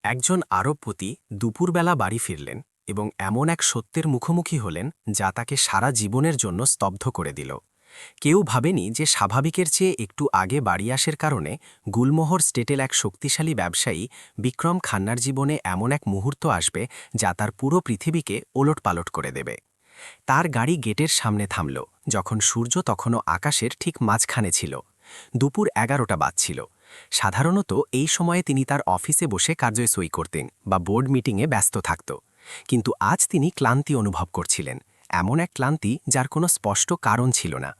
একজন আরবপতি দুপুরবেলা বাড়ি ফিরলেন এবং এমন এক সত্যের মুখোমুখি হলেন যা তাকে সারা জীবনের জন্য স্তব্ধ করে দিল। কেউ ভাবেনি যে স্বাভাবিকের চেয়ে একটু আগে বাড়ি আসার কারণে গুলমোহর স্টেটেল এক শক্তিশালী ব্যবসায়ী বিক্রম খান্নার জীবনে এমন এক মুহূর্ত আসবে যা তার পুরো পৃথিবীকে ওলটপালট করে দেবে। তার গাড়ি গেটের সামনে থামল যখন সূর্য তখনও আকাশের ঠিক মাঝখানে ছিল। দুপুর 11টা বাজছিল। সাধারণত এই সময়ে তিনি তার অফিসে বসে কার্যে সই করতেন বা বোর্ড মিটিংয়ে ব্যস্ত থাকত, কিন্তু আজ তিনি ক্লান্তি অনুভব করছিলেন, এমন এক ক্লান্তি যার কোনো স্পষ্ট কারণ ছিল না।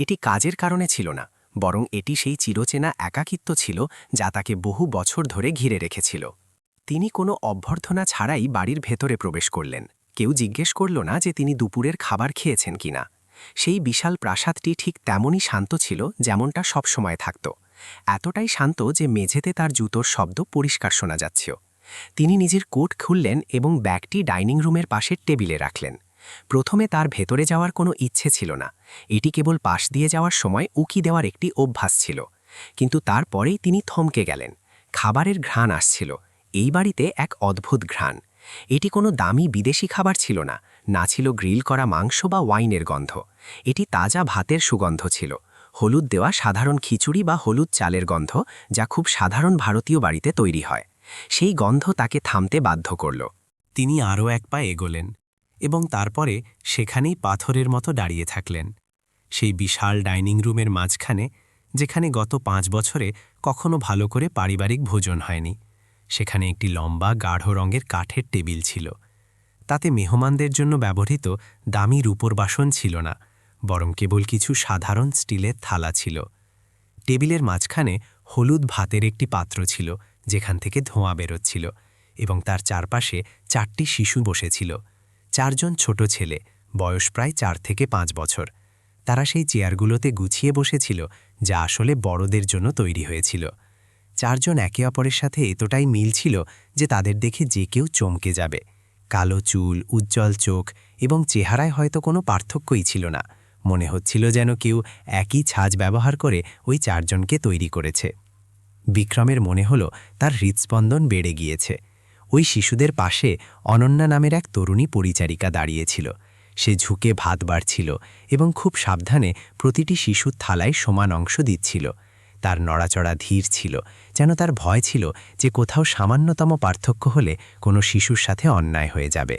এটি কাজের কারণে ছিল না, বরং এটি সেই চিরচেনা একাকিত্ব ছিল যা তাকে বহু বছর ধরে ঘিরে রেখেছিল। তিনি কোনো অভ্যর্থনা ছাড়াই বাড়ির ভেতরে প্রবেশ করলেন। কেউ জিজ্ঞেস করল না যে তিনি দুপুরের খাবার খেয়েছেন কিনা। সেই বিশাল প্রাসাদটি ঠিক তেমনই শান্ত ছিল যেমনটা সবসময় থাকত, এতটাই শান্ত যে মেঝেতে তার জুতোর শব্দ পরিষ্কার শোনা যাচ্ছিল। তিনি নিজের কোট খুললেন এবং ব্যাগটি ডাইনিং রুমের পাশের টেবিলে রাখলেন। প্রথমে তার ভেতরে যাওয়ার কোনো ইচ্ছে ছিল না, এটি কেবল পাশ দিয়ে যাওয়ার সময় উকি দেওয়ার একটি অভ্যাস ছিল। কিন্তু তারপরেই তিনি থমকে গেলেন। খাবারের ঘ্রাণ আসছিল, এই বাড়িতে এক অদ্ভুত ঘ্রাণ। এটি কোনো দামি বিদেশি খাবার ছিল না, না ছিল গ্রিল করা মাংস বা ওয়াইনের গন্ধ। এটি তাজা ভাতের সুগন্ধ ছিল, হলুদ দেওয়া সাধারণ খিচুড়ি বা হলুদ চালের গন্ধ, যা খুব সাধারণ ভারতীয় বাড়িতে তৈরি হয়। সেই গন্ধ তাকে থামতে বাধ্য করল। তিনি আরও এক পা এগোলেন এবং তারপরে সেখানেই পাথরের মতো দাঁড়িয়ে থাকলেন। সেই বিশাল ডাইনিং রুমের মাঝখানে, যেখানে গত 5 বছরে কখনো ভালো করে পারিবারিক ভোজন হয়নি, সেখানে একটি লম্বা গাঢ় রঙের কাঠের টেবিল ছিল। তাতে মেহমানদের জন্য ব্যবহৃত দামি রূপোর বাসন ছিল না, বরং কেবল কিছু সাধারণ স্টিলের থালা ছিল। টেবিলের মাঝখানে হলুদ ভাতের একটি পাত্র ছিল যেখান থেকে ধোঁয়া বেরোচ্ছিল, এবং তার চারপাশে 4টি শিশু বসেছিল। 4 জন ছোট ছেলে, বয়স প্রায় 4 থেকে 5 বছর। তারা সেই চেয়ারগুলোতে গুছিয়ে বসেছিল যা আসলে বড়দের জন্য তৈরি হয়েছিল। 4 জন একে অপরের সাথে এতটাই মিল ছিল যে তাদের দেখে যে কেউ চমকে যাবে। কালো চুল, উজ্জ্বল চোখ এবং চেহারায় হয়তো কোনো পার্থক্যই ছিল না। মনে হচ্ছিল যেন কেউ একই ছাঁচ ব্যবহার করে ওই 4 জনকে তৈরি করেছে। বিক্রমের মনে হলো তার হৃদস্পন্দন বেড়ে গিয়েছে। ওই শিশুদের পাশে অনন্যা নামের এক তরুণী পরিচারিকা দাঁড়িয়েছিল। সে ঝুঁকে ভাত বাড়ছিল এবং খুব সাবধানে প্রতিটি শিশুর থালায় সমান অংশ দিচ্ছিল। তার নড়াচড়া ধীর ছিল, যেন তার ভয় ছিল যে কোথাও সামান্যতম পার্থক্য হলে কোনো শিশুর সাথে অন্যায় হয়ে যাবে।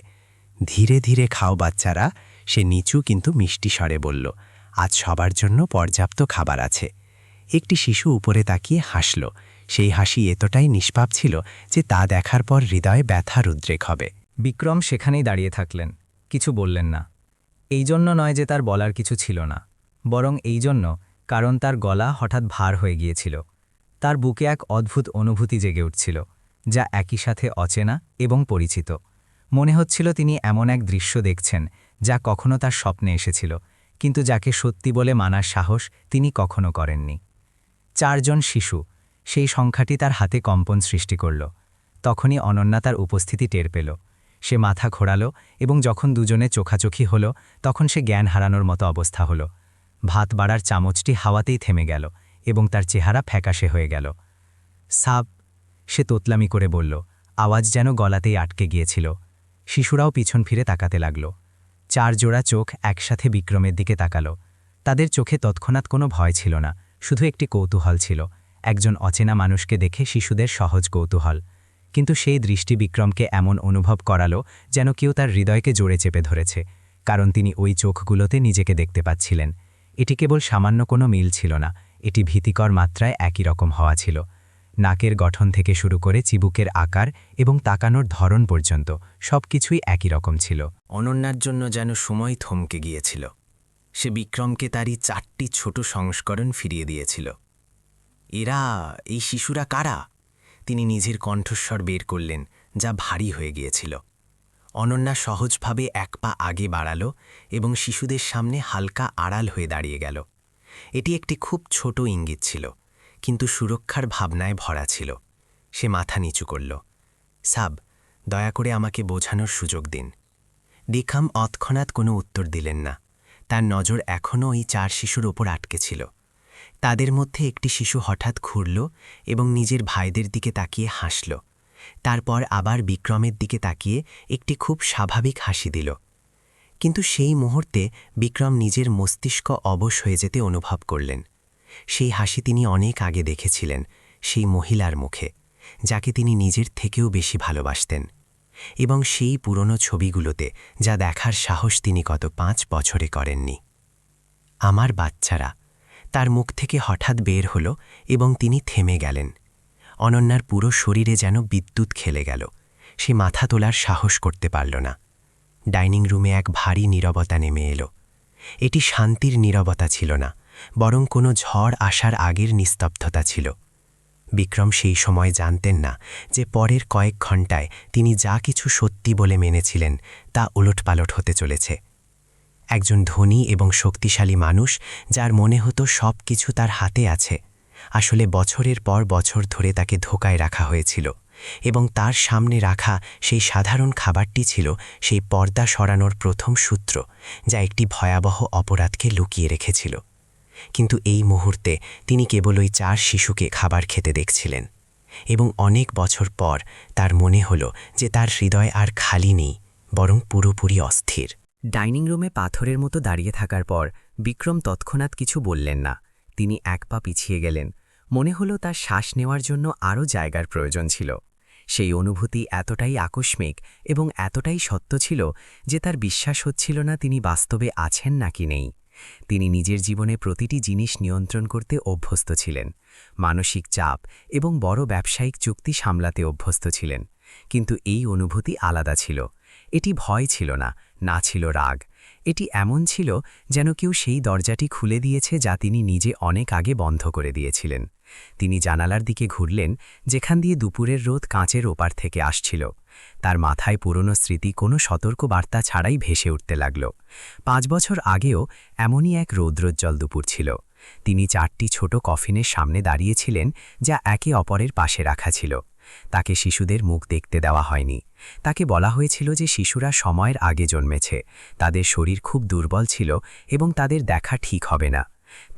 ধীরে ধীরে খাও বাচ্চারা, সে নিচু কিন্তু মিষ্টি স্বরে বলল, আজ সবার জন্য পর্যাপ্ত খাবার আছে। একটি শিশু উপরে তাকিয়ে হাসল। সেই হাসি এতটাই নিষ্পাপ ছিল যে তা দেখার পর হৃদয়ে ব্যথার উদ্রেক হবে। বিক্রম সেখানেই দাঁড়িয়ে থাকলেন, কিছু বললেন না। এই জন্য নয় যে তার বলার কিছু ছিল না, বরং এই জন্য কারণ তার গলা হঠাৎ ভার হয়ে গিয়েছিল। তার বুকে এক অদ্ভুত অনুভূতি জেগে উঠছিল, যা একই সাথে অচেনা এবং পরিচিত। মনে হচ্ছিল তিনি এমন এক দৃশ্য দেখছেন যা কখনো তার স্বপ্নে এসেছিল, কিন্তু যাকে সত্যি বলে মানার সাহস তিনি কখনো করেননি। 4 জন শিশু, সেই সংখ্যাটি তার হাতে কম্পন সৃষ্টি করল। তখনই অনন্যা তার উপস্থিতি টের পেল। সে মাথা ঘোরাল এবং যখন দুজনে চোখাচোখি হল তখন সে জ্ঞান হারানোর মতো অবস্থা হল। ভাত বাড়ার চামচটি হাওয়াতেই থেমে গেল এবং তার চেহারা ফ্যাকাশে হয়ে গেল। সাব, সে তোতলামি করে বলল, আওয়াজ যেন গলাতেই আটকে গিয়েছিল। শিশুরাও পিছন ফিরে তাকাতে লাগল। 4 জোড়া চোখ একসাথে বিক্রমের দিকে তাকাল। তাদের চোখে তৎক্ষণাৎ কোনো ভয় ছিল না, শুধু একটি কৌতূহল ছিল, একজন অচেনা মানুষকে দেখে শিশুদের সহজ কৌতূহল। কিন্তু সেই দৃষ্টি বিক্রমকে এমন অনুভব করালো যেন কেউ তার হৃদয়কে জোরে চেপে ধরেছে, কারণ তিনি ওই চোখগুলোতে নিজেকে দেখতে পাচ্ছিলেন। এটি কেবল সামান্য কোনো মিল ছিল না, এটি ভীতিকর মাত্রায় একই রকম হওয়া ছিল। নাকের গঠন থেকে শুরু করে চিবুকের আকার এবং তাকানোর ধরন পর্যন্ত সবকিছুই একই রকম ছিল। অনন্যার জন্য যেন সময় থমকে গিয়েছিল। সে বিক্রমকে তারই 4টি ছোট সংস্করণ ফিরিয়ে দিয়েছিল। এই শিশুরা কারা? তিনি নিজের কণ্ঠস্বর বের করলেন, যা ভারী হয়ে গিয়েছিল। অনন্যা সহজভাবে 1 পা আগে বাড়াল এবং শিশুদের সামনে হালকা আড়াল হয়ে দাঁড়িয়ে গেল। এটি একটি খুব ছোট ইঙ্গিত ছিল, কিন্তু সুরক্ষার ভাবনায় ভরা ছিল। সে মাথা নিচু করল। সাব, দয়া করে আমাকে বোঝানোর সুযোগ দিন। বিক্রম তৎক্ষণাৎ কোনো উত্তর দিলেন না। তার নজর এখনও ওই 4 শিশুর ওপর আটকে ছিল। তাদের মধ্যে একটি শিশু হঠাৎ ঘুরল এবং নিজের ভাইদের দিকে তাকিয়ে হাসল। তারপর আবার বিক্রমের দিকে তাকিয়ে একটি খুব স্বাভাবিক হাসি দিল। কিন্তু সেই মুহূর্তে বিক্রম নিজের মস্তিষ্ক অবশ হয়ে যেতে অনুভব করলেন। সেই হাসি তিনি অনেক আগে দেখেছিলেন, সেই মহিলার মুখে, যাকে তিনি নিজের থেকেও বেশি ভালোবাসতেন। এবং সেই পুরনো ছবিগুলোতে যা দেখার সাহস তিনি গত 5 বছরে করেননি। আমার বাচ্চারা, তার মুখ থেকে হঠাৎ বের হল এবং তিনি থেমে গেলেন। অনন্যার পুরো শরীরে যেন বিদ্যুৎ খেলে গেল। সে মাথা তোলার সাহস করতে পারল না। ডাইনিং রুমে এক ভারী নীরবতা নেমে এলো। এটি শান্তির নীরবতা ছিল না, বরং কোনো ঝড় আসার আগের নিস্তব্ধতা ছিল। বিক্রম সেই সময় জানতেন না যে পরের কয়েক ঘণ্টায় তিনি যা কিছু সত্যি বলে মেনেছিলেন তা উলটপালট হতে চলেছে। একজন ধনী এবং শক্তিশালী মানুষ, যার মনে হতো সব কিছু তার হাতে আছে, আসলে বছরের পর বছর ধরে তাকে ধোকায় রাখা হয়েছিল, এবং তার সামনে রাখা সেই সাধারণ খাবারটি ছিল সেই পর্দা সরানোর প্রথম সূত্র, যা একটি ভয়াবহ অপরাধকে লুকিয়ে রেখেছিল। কিন্তু এই মুহূর্তে তিনি কেবল ওই 4 শিশুকে খাবার খেতে দেখছিলেন, এবং অনেক বছর পর তার মনে হল যে তার হৃদয় আর খালি নেই, বরং পুরোপুরি অস্থির। ডাইনিং রুমে পাথরের মতো দাঁড়িয়ে থাকার পর বিক্রম তৎক্ষণাৎ কিছু বললেন না। তিনি এক পা পিছিয়ে গেলেন। মনে হলো তার শ্বাস নেওয়ার জন্য আরও জায়গার প্রয়োজন ছিল। সেই অনুভূতি এতটাই আকস্মিক এবং এতটাই সত্য ছিল যে তার বিশ্বাস হচ্ছিল না তিনি বাস্তবে আছেন নাকি নেই। তিনি নিজের জীবনে প্রতিটি জিনিস নিয়ন্ত্রণ করতে অভ্যস্ত ছিলেন, মানসিক চাপ এবং বড় ব্যবসায়িক চুক্তি সামলাতে অভ্যস্ত ছিলেন। কিন্তু এই অনুভূতি আলাদা ছিল। এটি ভয় ছিল না, না ছিল রাগ। এটি এমন ছিল যেন কেউ সেই দরজাটি খুলে দিয়েছে যা তিনি নিজে অনেক আগে বন্ধ করে দিয়েছিলেন। তিনি জানালার দিকে ঘুরলেন, যেখান দিয়ে দুপুরের রোদ কাঁচের ওপার থেকে আসছিল। তার মাথায় পুরনো স্মৃতি কোনো সতর্ক বার্তা ছাড়াই ভেসে উঠতে লাগল। 5 বছর আগেও এমনই এক রৌদ্রোজ্জ্বল দুপুর ছিল। তিনি 4টি ছোট কফিনের সামনে দাঁড়িয়েছিলেন, যা একে অপরের পাশে রাখা ছিল। তাকে শিশুদের মুখ দেখতে দেওয়া হয়নি। তাকে বলা হয়েছিল যে শিশুরা সময়ের আগে জন্মেছে, তাদের শরীর খুব দুর্বল ছিল এবং তাদের দেখা ঠিক হবে না।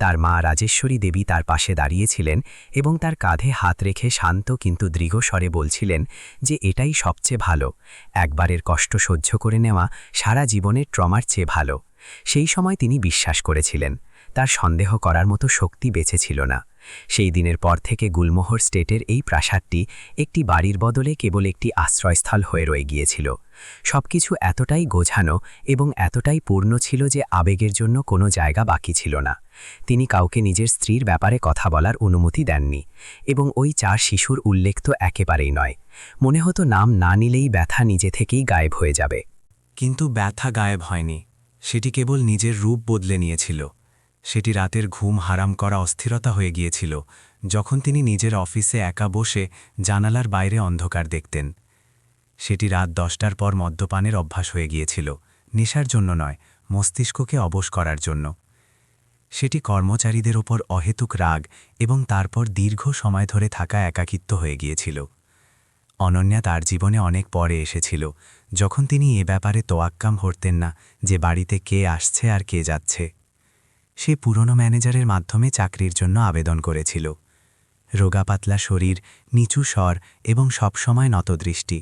তার মা রাজেশ্বরী দেবী তার পাশে দাঁড়িয়েছিলেন এবং তার কাঁধে হাত রেখে শান্ত কিন্তু দৃঢ় স্বরে বলছিলেন যে এটাই সবচেয়ে ভালো। একবারের কষ্ট সহ্য করে নেওয়া সারা জীবনের ট্রমার চেয়ে ভালো। সেই সময় তিনি বিশ্বাস করেছিলেন। তার সন্দেহ করার মতো শক্তি বেঁচে ছিল না। সেই দিনের পর থেকে গুলমোহর স্টেটের এই প্রাসাদটি একটি বাড়ির বদলে কেবল একটি আশ্রয়স্থল হয়ে রয়ে গিয়েছিল। সবকিছু এতটাই গোছানো এবং এতটাই পূর্ণ ছিল যে আবেগের জন্য কোনো জায়গা বাকি ছিল না। তিনি কাউকে নিজের স্ত্রীর ব্যাপারে কথা বলার অনুমতি দেননি, এবং ওই 4 শিশুর উল্লেখ তো একেবারেই নয়। মনে হতো নাম না নিলেই ব্যথা নিজে থেকেই গায়েব হয়ে যাবে। কিন্তু ব্যথা গায়েব হয়নি, সেটি কেবল নিজের রূপ বদলে নিয়েছিল। সেটি রাতের ঘুম হারাম করা অস্থিরতা হয়ে গিয়েছিল, যখন তিনি নিজের অফিসে একা বসে জানালার বাইরে অন্ধকার দেখতেন। সেটি রাত 10টার পর মদ্যপানের অভ্যাস হয়ে গিয়েছিল, নেশার জন্য নয়, মস্তিষ্ককে অবশ করার জন্য। সেটি কর্মচারীদের ওপর অহেতুক রাগ এবং তারপর দীর্ঘ সময় ধরে থাকা একাকিত্ব হয়ে গিয়েছিল। অনন্যা তার জীবনে অনেক পরে এসেছিল, যখন তিনি এ ব্যাপারে তোয়াক্কাম হরতেন না যে বাড়িতে কে আসছে আর কে যাচ্ছে। সে পুরনো ম্যানেজারের মাধ্যমে চাকরির জন্য আবেদন করেছিল। রোগাপাতলা শরীর, নিচু স্বর এবং সবসময় নতদৃষ্টি।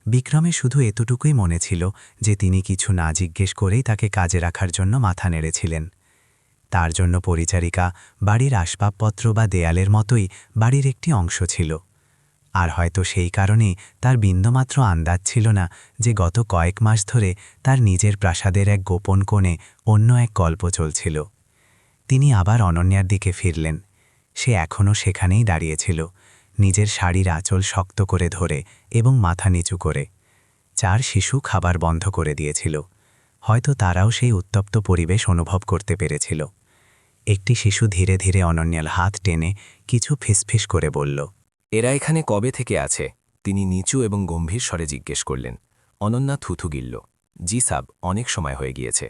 বিক্রমে শুধু এতটুকুই মনে ছিল যে তিনি কিছু না জিজ্ঞেস করেই তাকে কাজে রাখার জন্য মাথা নেড়েছিলেন। তার জন্য পরিচারিকা বাড়ির আসবাবপত্র বা দেয়ালের মতোই বাড়ির একটি অংশ ছিল। আর হয়তো সেই কারণেই তার বিন্দুমাত্র আন্দাজ ছিল না যে গত কয়েক মাস ধরে তার নিজের প্রাসাদের এক গোপন কোণে অন্য এক গল্প চলছিল। তিনি আবার অনন্যার দিকে ফিরলেন। সে এখনও সেখানেই দাঁড়িয়েছিল, নিজের শাড়ির আঁচল শক্ত করে ধরে এবং মাথা নিচু করে। 4 শিশু খাবার বন্ধ করে দিয়েছিল। হয়তো তারাও সেই উত্তপ্ত পরিবেশ অনুভব করতে পেরেছিল। একটি শিশু ধীরে ধীরে অনন্যার হাত টেনে কিছু ফিসফিস করে বলল, এরা এখানে কবে থেকে আছে? তিনি নিচু এবং গম্ভীর স্বরে জিজ্ঞেস করলেন। অনন্যা থুথু গিলল। জি সাব, অনেক সময় হয়ে গিয়েছে।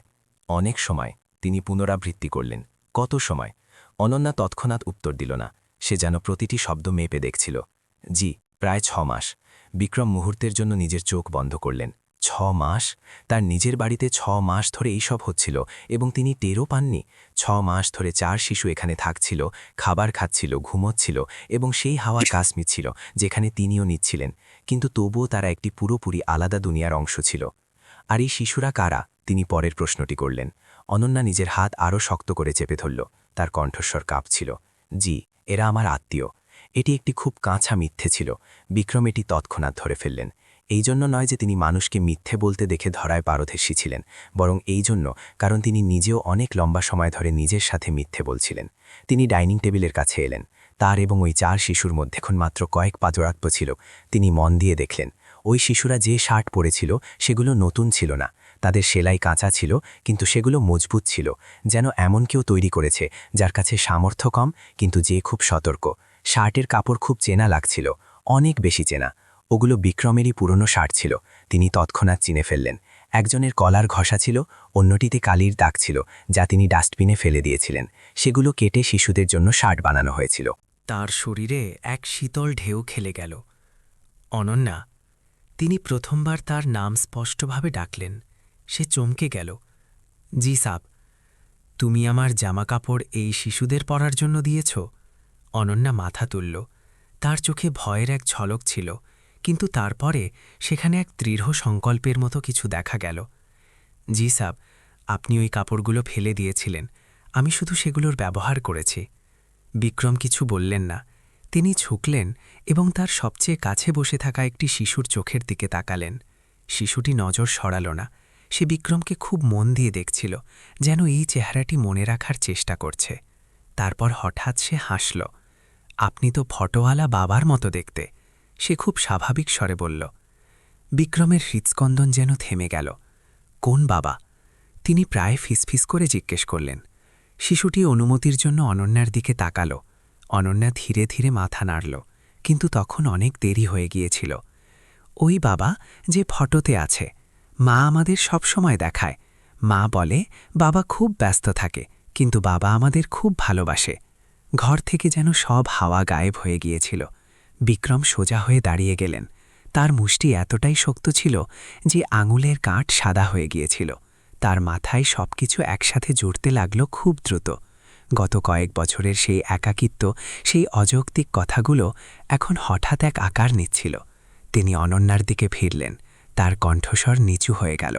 অনেক সময়? তিনি পুনরাবৃত্তি করলেন। কত সময়? অনন্যা তৎক্ষণাৎ উত্তর দিল না। সে যেন প্রতিটি শব্দ মেপে দেখছিল। জি, প্রায় 6 মাস। বিক্রম মুহূর্তের জন্য নিজের চোখ বন্ধ করলেন। 6 মাস? তার নিজের বাড়িতে 6 মাস ধরে এইসব হচ্ছিল এবং তিনি টেরও পাননি। 6 মাস ধরে 4 শিশু এখানে থাকছিল, খাবার খাচ্ছিল, ঘুমোচ্ছিল এবং সেই হাওয়া কাশ্মীর ছিল যেখানে তিনিও নিচ্ছিলেন। কিন্তু তবুও তারা একটি পুরোপুরি আলাদা দুনিয়ার অংশ ছিল। আর এই শিশুরা কারা, তিনি পরের প্রশ্নটি করলেন। অনন্যা নিজের হাত আরও শক্ত করে চেপে ধরল, তার কণ্ঠস্বর কাঁপছিল। জি, এরা আমার আত্মীয়। এটি একটি খুব কাঁচা মিথ্যে ছিল। বিক্রম এটি তৎক্ষণাৎ ধরে ফেললেন। এই জন্য নয় যে তিনি মানুষকে মিথ্যে বলতে দেখে ধরায় পারদর্শী ছিলেন, বরং এই জন্য কারণ তিনি নিজেও অনেক লম্বা সময় ধরে নিজের সাথে মিথ্যে বলছিলেন। তিনি ডাইনিং টেবিলের কাছে এলেন। তার এবং ওই 4 শিশুর মধ্যে এখন মাত্র কয়েক পাজরাত্ম ছিল। তিনি মন দিয়ে দেখলেন, ওই শিশুরা যে শার্ট পরেছিল সেগুলো নতুন ছিল না। তাদের সেলাই কাঁচা ছিল, কিন্তু সেগুলো মজবুত ছিল, যেন এমন কেউ তৈরি করেছে যার কাছে সামর্থ্য কম, কিন্তু যে খুব সতর্ক। শার্টের কাপড় খুব চেনা লাগছিল, অনেক বেশি চেনা। ওগুলো বিক্রমেরই পুরনো শার্ট ছিল। তিনি তৎক্ষণাৎ চিনে ফেললেন। একজনের কলার ঘষা ছিল, অন্যটিতে কালির দাগ ছিল, যা তিনি ডাস্টবিনে ফেলে দিয়েছিলেন। সেগুলো কেটে শিশুদের জন্য শার্ট বানানো হয়েছিল। তার শরীরে এক শীতল ঢেউ খেলে গেল। অনন্যা। তিনি প্রথমবার তার নাম স্পষ্টভাবে ডাকলেন। সে চমকে গেল। জি সাব, তুমি আমার জামাকাপড় এই শিশুদের পরার জন্য দিয়েছ? অনন্যা মাথা তুলল। তার চোখে ভয়ের এক ঝলক ছিল, কিন্তু তারপরে সেখানে এক দৃঢ় সংকল্পের মতো কিছু দেখা গেল। জি সাব, আপনি ওই কাপড়গুলো ফেলে দিয়েছিলেন, আমি শুধু সেগুলোর ব্যবহার করেছি। বিক্রম কিছু বললেন না। তিনি ঝুঁকলেন এবং তার সবচেয়ে কাছে বসে থাকা একটি শিশুর চোখের দিকে তাকালেন। শিশুটি নজর সরাল না। সে বিক্রমকে খুব মন দিয়ে দেখছিল, যেন এই চেহারাটি মনে রাখার চেষ্টা করছে। তারপর হঠাৎ সে হাসল। আপনি তো ফটোওয়ালা বাবার মতো দেখতে, সে খুব স্বাভাবিক স্বরে বলল। বিক্রমের হৃৎস্পন্দন যেন থেমে গেল। কোন বাবা? তিনি প্রায় ফিসফিস করে জিজ্ঞেস করলেন। শিশুটি অনুমতির জন্য অনন্যার দিকে তাকাল। অনন্যা ধীরে ধীরে মাথা নাড়ল, কিন্তু তখন অনেক দেরি হয়ে গিয়েছিল। ওই বাবা যে ফটোতে আছে, মা আমাদের সব সময় দেখায়। মা বলে বাবা খুব ব্যস্ত থাকে, কিন্তু বাবা আমাদের খুব ভালোবাসে। ঘর থেকে যেন সব হাওয়া গায়েব হয়ে গিয়েছিল। বিক্রম সোজা হয়ে দাঁড়িয়ে গেলেন। তার মুষ্টি এতটাই শক্ত ছিল যে আঙুলের কাঠ সাদা হয়ে গিয়েছিল। তার মাথায় সবকিছু একসাথে জুড়তে লাগল খুব দ্রুত। গত কয়েক বছরের সেই একাকিত্ব, সেই অযৌক্তিক কথাগুলো এখন হঠাৎ এক আকার নিচ্ছিল। তিনি অনন্যার দিকে ফিরলেন। তার কণ্ঠস্বর নিচু হয়ে গেল।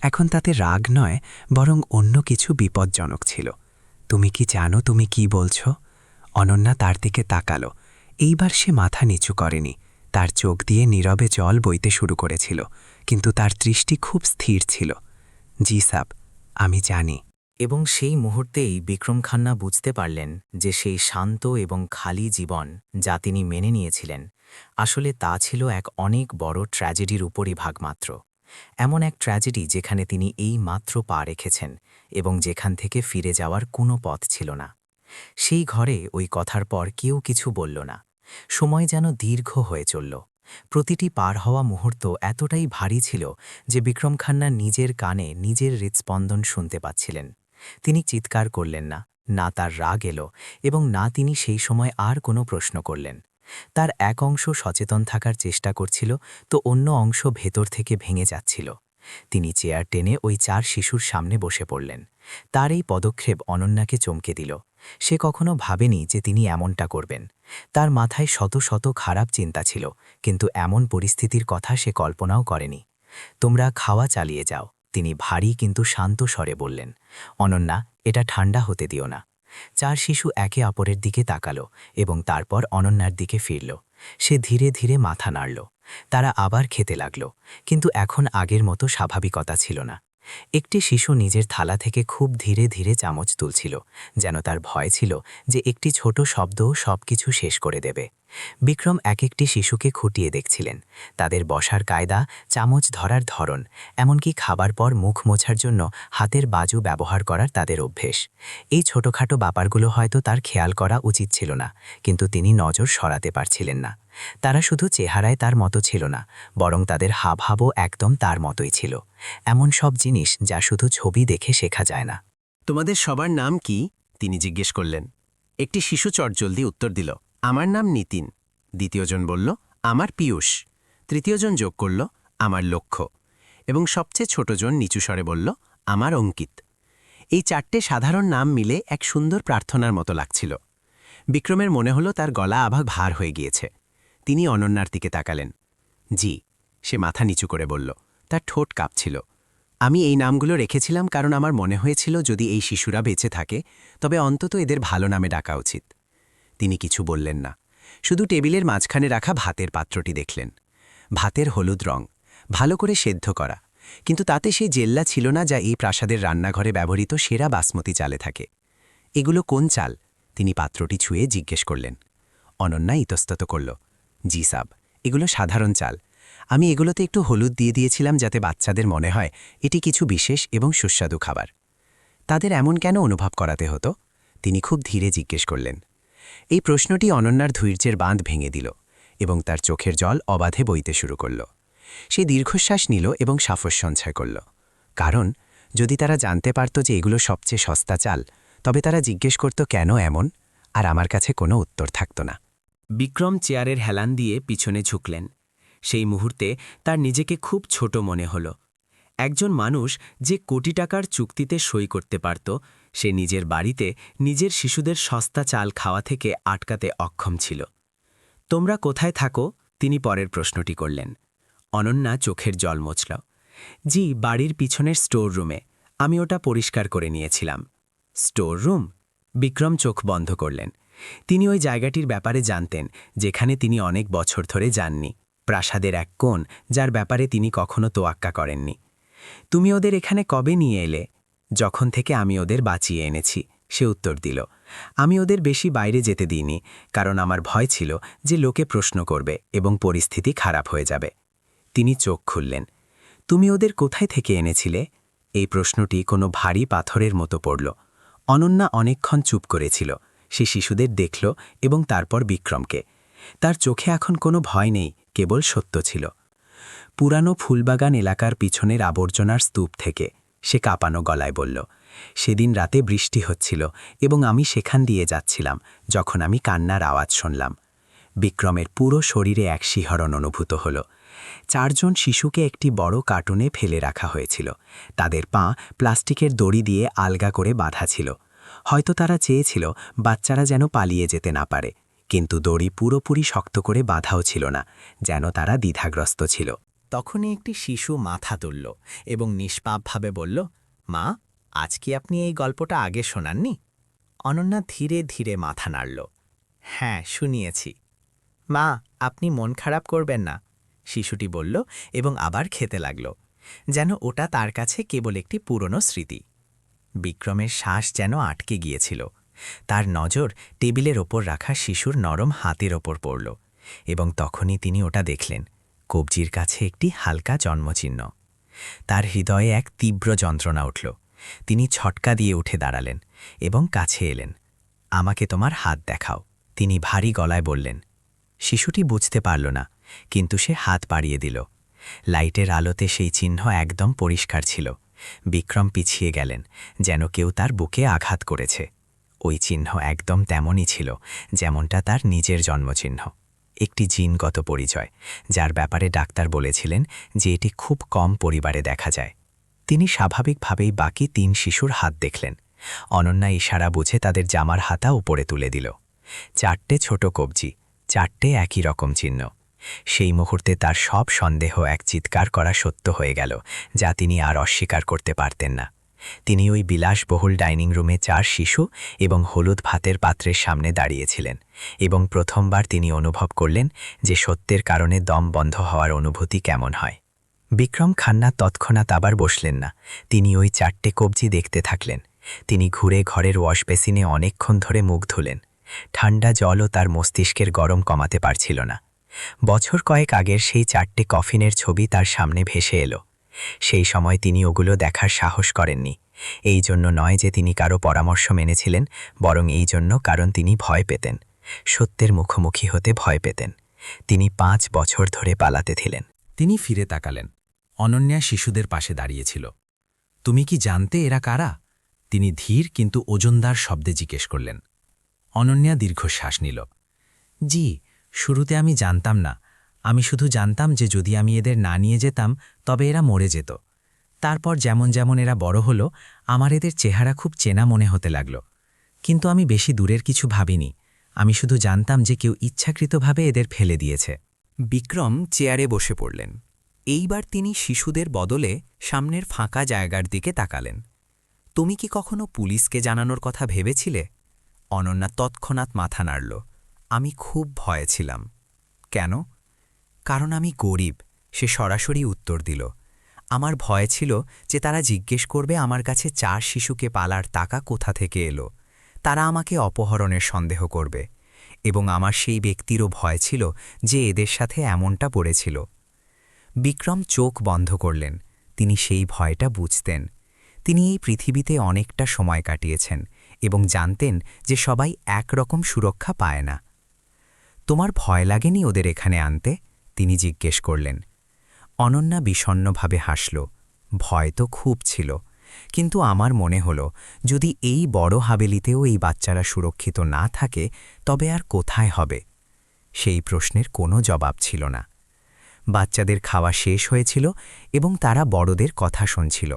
এখন তাতে রাগ নয়, বরং অন্য কিছু বিপজ্জনক ছিল। তুমি কি জানো তুমি কি বলছ? অনন্যা তার দিকে তাকাল। এইবার সে মাথা নিচু করেনি। তার চোখ দিয়ে নীরবে জল বইতে শুরু করেছিল, কিন্তু তার দৃষ্টি খুব স্থির ছিল। জি সাব, আমি জানি। এবং সেই মুহূর্তেই বিক্রম খান্না বুঝতে পারলেন যে সেই শান্ত এবং খালি জীবন যা তিনি মেনে নিয়েছিলেন, আসলে তা ছিল এক অনেক বড় ট্র্যাজেডির উপরিভাগ মাত্র। এমন এক ট্র্যাজেডি যেখানে তিনি এই মাত্র পা রেখেছেন এবং যেখান থেকে ফিরে যাওয়ার কোনো পথ ছিল না। সেই ঘরে ওই কথার পর কেউ কিছু বলল না। সময় যেন দীর্ঘ হয়ে চলল। প্রতিটি পার হওয়া মুহূর্ত এতটাই ভারী ছিল যে বিক্রম খান্না নিজের কানে নিজের হৃৎস্পন্দন শুনতে পাচ্ছিলেন। তিনি চিৎকার করলেন না, না তার রাগ এলো, এবং না তিনি সেই সময় আর কোনো প্রশ্ন করলেন। তার এক অংশ সচেতন থাকার চেষ্টা করছিল, তো অন্য অংশ ভেতর থেকে ভেঙে যাচ্ছিল। তিনি চেয়ার টেনে ওই 4 শিশুর সামনে বসে পড়লেন। তার এই পদক্ষেপ অনন্যাকে চমকে দিল। সে কখনো ভাবেনি যে তিনি এমনটা করবেন। তার মাথায় শত শত খারাপ চিন্তা ছিল, কিন্তু এমন পরিস্থিতির কথা সে কল্পনাও করেনি। তোমরা খাওয়া চালিয়ে যাও, তিনি ভারী কিন্তু শান্ত স্বরে বললেন। অনন্যা, এটা ঠান্ডা হতে দিও না। 4 শিশু একে অপরের দিকে তাকালো এবং তারপর অনন্যার দিকে ফিরল। সে ধীরে ধীরে মাথা নাড়ল। তারা আবার খেতে লাগল, কিন্তু এখন আগের মতো স্বাভাবিকতা ছিল না। একটি শিশু নিজের থালা থেকে খুব ধীরে ধীরে চামচ তুলছিল, যেন তার ভয় ছিল যে একটি ছোট শব্দও সবকিছু শেষ করে দেবে। বিক্রম এক একটি শিশুকে খুঁটিয়ে দেখছিলেন। তাদের বসার কায়দা, চামচ ধরার ধরন, এমনকি খাবার পর মুখ মোছার জন্য হাতের বাজু ব্যবহার করার তাদের অভ্যেস। এই ছোটখাটো ব্যাপারগুলো হয়তো তার খেয়াল করা উচিত ছিল না, কিন্তু তিনি নজর সরাতে পারছিলেন না। তারা শুধু চেহারায় তার মতো ছিল না, বরং তাদের হাবভাবও একদম তার মতোই ছিল। এমন সব জিনিস যা শুধু ছবি দেখে শেখা যায় না। তোমাদের সবার নাম কি? তিনি জিজ্ঞেস করলেন। একটি শিশু চটজলদি উত্তর দিল, আমার নাম নিতিন। দ্বিতীয়জন বলল, আমার পীয়ূষ। তৃতীয়জন যোগ করল, আমার লক্ষ্য। এবং সবচেয়ে ছোটজন নিচু স্বরে বলল, আমার অঙ্কিত। এই 4টে সাধারণ নাম মিলে এক সুন্দর প্রার্থনার মতো লাগছিল। বিক্রমের মনে হলো তার গলা আবার ভার হয়ে গিয়েছে। তিনি অনন্যার দিকে তাকালেন। জি, সে মাথা নিচু করে বলল। তার ঠোঁট কাঁপছিল। আমি এই নামগুলো রেখেছিলাম কারণ আমার মনে হয়েছিল যদি এই শিশুরা বেঁচে থাকে তবে অন্তত এদের ভালো নামে ডাকা উচিত। তিনি কিছু বললেন না, শুধু টেবিলের মাঝখানে রাখা ভাতের পাত্রটি দেখলেন। ভাতের হলুদ রং, ভালো করে সেদ্ধ করা, কিন্তু তাতে সেই জেল্লা ছিল না যা এই প্রাসাদের রান্নাঘরে ব্যবহৃত সেরা বাসমতি চালে থাকে। এগুলো কোন চাল? তিনি পাত্রটি ছুঁয়ে জিজ্ঞেস করলেন। অনন্যা ইতস্তত করল। জি সাব, এগুলো সাধারণ চাল। আমি এগুলোতে একটু হলুদ দিয়ে দিয়েছিলাম যাতে বাচ্চাদের মনে হয় এটি কিছু বিশেষ এবং সুস্বাদু খাবার। তাদের এমন কেন অনুভব করাতে হতো? তিনি খুব ধীরে জিজ্ঞেস করলেন। এই প্রশ্নটি অনন্যার ধৈর্যের বাঁধ ভেঙে দিল এবং তার চোখের জল অবাধে বইতে শুরু করল। সে দীর্ঘশ্বাস নিল এবং সাফস সঞ্চয় করল। কারণ যদি তারা জানতে পারত যে এগুলো সবচেয়ে সস্তা চাল, তবে তারা জিজ্ঞেস করত কেন এমন, আর আমার কাছে কোনো উত্তর থাকত না। বিক্রম চেয়ারের হেলান দিয়ে পিছনে ঝুঁকলেন। সেই মুহূর্তে তার নিজেকে খুব ছোট মনে হল। একজন মানুষ যে কোটি টাকার চুক্তিতে সই করতে পারত, সে নিজের বাড়িতে নিজের শিশুদের সস্তা চাল খাওয়া থেকে আটকাতে অক্ষম ছিল। তোমরা কোথায় থাকো? তিনি পরের প্রশ্নটি করলেন। অনন্যা চোখের জল মুছল। জি, বাড়ির পিছনের স্টোর রুমে। আমি ওটা পরিষ্কার করে নিয়েছিলাম। Store room? বিক্রম চোখ বন্ধ করলেন। তিনি ওই জায়গাটির ব্যাপারে জানতেন, যেখানে তিনি অনেক বছর ধরে যাননি। প্রাসাদের এক কোণ যার ব্যাপারে তিনি কখনো তোয়াক্কা করেননি। তুমি ওদের এখানে কবে নিয়ে এলে? যখন থেকে আমি ওদের বাঁচিয়ে এনেছি, সে উত্তর দিল। আমি ওদের বেশি বাইরে যেতে দিইনি, কারণ আমার ভয় ছিল যে লোকে প্রশ্ন করবে এবং পরিস্থিতি খারাপ হয়ে যাবে। তিনি চোখ খুললেন। তুমি ওদের কোথায় থেকে এনেছিলে? এই প্রশ্নটি কোনো ভারী পাথরের মতো পড়ল। অনন্যা অনেকক্ষণ চুপ করেছিল। সে শিশুদের দেখল এবং তারপর বিক্রমকে। তার চোখে এখন কোনো ভয় নেই, কেবল সত্য ছিল। পুরানো ফুলবাগান এলাকার পিছনের আবর্জনার স্তূপ থেকে, সে কাঁপানো গলায় বলল। সেদিন রাতে বৃষ্টি হচ্ছিল এবং আমি সেখান দিয়ে যাচ্ছিলাম যখন আমি কান্নার আওয়াজ শুনলাম। বিক্রমের পুরো শরীরে এক শিহরণ অনুভূত হল। 4 জন শিশুকে একটি বড় কার্টুনে ফেলে রাখা হয়েছিল। তাদের পা প্লাস্টিকের দড়ি দিয়ে আলগা করে বাঁধা ছিল। হয়তো তারা চেয়েছিল বাচ্চারা যেন পালিয়ে যেতে না পারে, কিন্তু দড়ি পুরোপুরি শক্ত করে বাঁধাও ছিল না, যেন তারা দ্বিধাগ্রস্ত ছিল। তখনই একটি শিশু মাথা তুলল এবং নিষ্পাপভাবে বলল, মা, আজ কি আপনি এই গল্পটা আগে শোনাননি? অনন্যা ধীরে ধীরে মাথা নাড়ল। হ্যাঁ, শুনিয়েছি। মা, আপনি মন খারাপ করবেন না, শিশুটি বলল এবং আবার খেতে লাগল, যেন ওটা তার কাছে কেবল একটি পুরনো স্মৃতি। বিক্রমের শ্বাস যেন আটকে গিয়েছিল। তার নজর টেবিলের ওপর রাখা শিশুর নরম হাতের ওপর পড়ল এবং তখনই তিনি ওটা দেখলেন, কবজির কাছে একটি হালকা জন্মচিহ্ন। তার হৃদয়ে এক তীব্র যন্ত্রণা উঠল। তিনি ছটকা দিয়ে উঠে দাঁড়ালেন এবং কাছে এলেন। আমাকে তোমার হাত দেখাও, তিনি ভারী গলায় বললেন। শিশুটি বুঝতে পারল না, কিন্তু সে হাত বাড়িয়ে দিল। লাইটের আলোতে সেই চিহ্ন একদম পরিষ্কার ছিল। বিক্রম পিছিয়ে গেলেন, যেন কেউ তার বুকে আঘাত করেছে। ওই চিহ্ন একদম তেমনই ছিল যেমনটা তার নিজের জন্মচিহ্ন। একটি জিনগত পরিচয়, যার ব্যাপারে ডাক্তার বলেছিলেন যে এটি খুব কম পরিবারে দেখা যায়। তিনি স্বাভাবিকভাবেই বাকি 3 শিশুর হাত দেখলেন। অনন্যা ইশারা বুঝে তাদের জামার হাতা উপরে তুলে দিল। 4টে ছোট কবজি, 4টে একই রকম চিহ্ন। সেই মুহূর্তে তার সব সন্দেহ এক চিৎকার করা সত্য হয়ে গেল, যা তিনি আর অস্বীকার করতে পারতেন না। তিনি ওই বিলাসবহুল ডাইনিং রুমে 4 শিশু এবং হলুদ ভাতের পাত্রের সামনে দাঁড়িয়েছিলেন এবং প্রথমবার তিনি অনুভব করলেন যে সত্যের কারণে দম বন্ধ হওয়ার অনুভূতি কেমন হয়। বিক্রম খান্না তৎক্ষণাৎ আবার বসলেন না। তিনি ওই 4টে কবজি দেখতে থাকলেন। তিনি ঘুরে ঘরের ওয়াশবেসিনে অনেকক্ষণ ধরে মুখ ধুলেন। ঠান্ডা জলও তার মস্তিষ্কের গরম কমাতে পারছিল না। বছর কয়েক আগের সেই 4টে কফিনের ছবি তার সামনে ভেসে এলো। সেই সময় তিনি ওগুলো দেখার সাহস করেননি। এই জন্য নয় যে তিনি কারো পরামর্শ মেনেছিলেন, বরং এই জন্য কারণ তিনি ভয় পেতেন, সত্যের মুখোমুখি হতে ভয় পেতেন। তিনি 5 বছর ধরে পালাতে ছিলেন। তিনি ফিরে তাকালেন। অনন্যা শিশুদের পাশে দাঁড়িয়েছিল। তুমি কি জানতে এরা কারা? তিনি ধীর কিন্তু ওজনদার শব্দে জিজ্ঞেস করলেন। অনন্যা দীর্ঘশ্বাস নিল। জি, শুরুতে আমি জানতাম না। আমি শুধু জানতাম যে যদি আমি এদের না নিয়ে যেতাম তবে এরা মরে যেত। তারপর যেমন যেমন এরা বড় হলো, আমার এদের চেহারা খুব চেনা মনে হতে লাগল। কিন্তু আমি বেশি দূরের কিছু ভাবিনি। আমি শুধু জানতাম যে কেউ ইচ্ছাকৃতভাবে এদের ফেলে দিয়েছে। বিক্রম চেয়ারে বসে পড়লেন। এইবার তিনি শিশুদের বদলে সামনের ফাঁকা জায়গার দিকে তাকালেন। তুমি কি কখনো পুলিশকে জানানোর কথা ভেবেছিলে? অনন্যা তৎক্ষণাৎ মাথা নাড়ল। আমি খুব ভয়ে ছিলাম। কেন? কারণ আমি গরিব, সে সরাসরি উত্তর দিল। আমার ভয় ছিল যে তারা জিজ্ঞেস করবে আমার কাছে 4 শিশুকে পালার টাকা কোথা থেকে এলো। তারা আমাকে অপহরণের সন্দেহ করবে, এবং আমার সেই ব্যক্তিরও ভয় ছিল যে এদের সাথে এমনটা পড়েছিল। বিক্রম চোখ বন্ধ করলেন। তিনি সেই ভয়টা বুঝতেন। তিনি এই পৃথিবীতে অনেকটা সময় কাটিয়েছেন এবং জানতেন যে সবাই একরকম সুরক্ষা পায় না। তোমার ভয় লাগেনি ওদের এখানে আনতে? তিনি জিজ্ঞেস করলেন। অনন্যা বিষণ্ণভাবে হাসল। ভয় তো খুব ছিল, কিন্তু আমার মনে হল যদি এই বড় হাবেলিতেও এই বাচ্চারা সুরক্ষিত না থাকে তবে আর কোথায় হবে? সেই প্রশ্নের কোনো জবাব ছিল না। বাচ্চাদের খাওয়া শেষ হয়েছিল এবং তারা বড়দের কথা শুনছিল।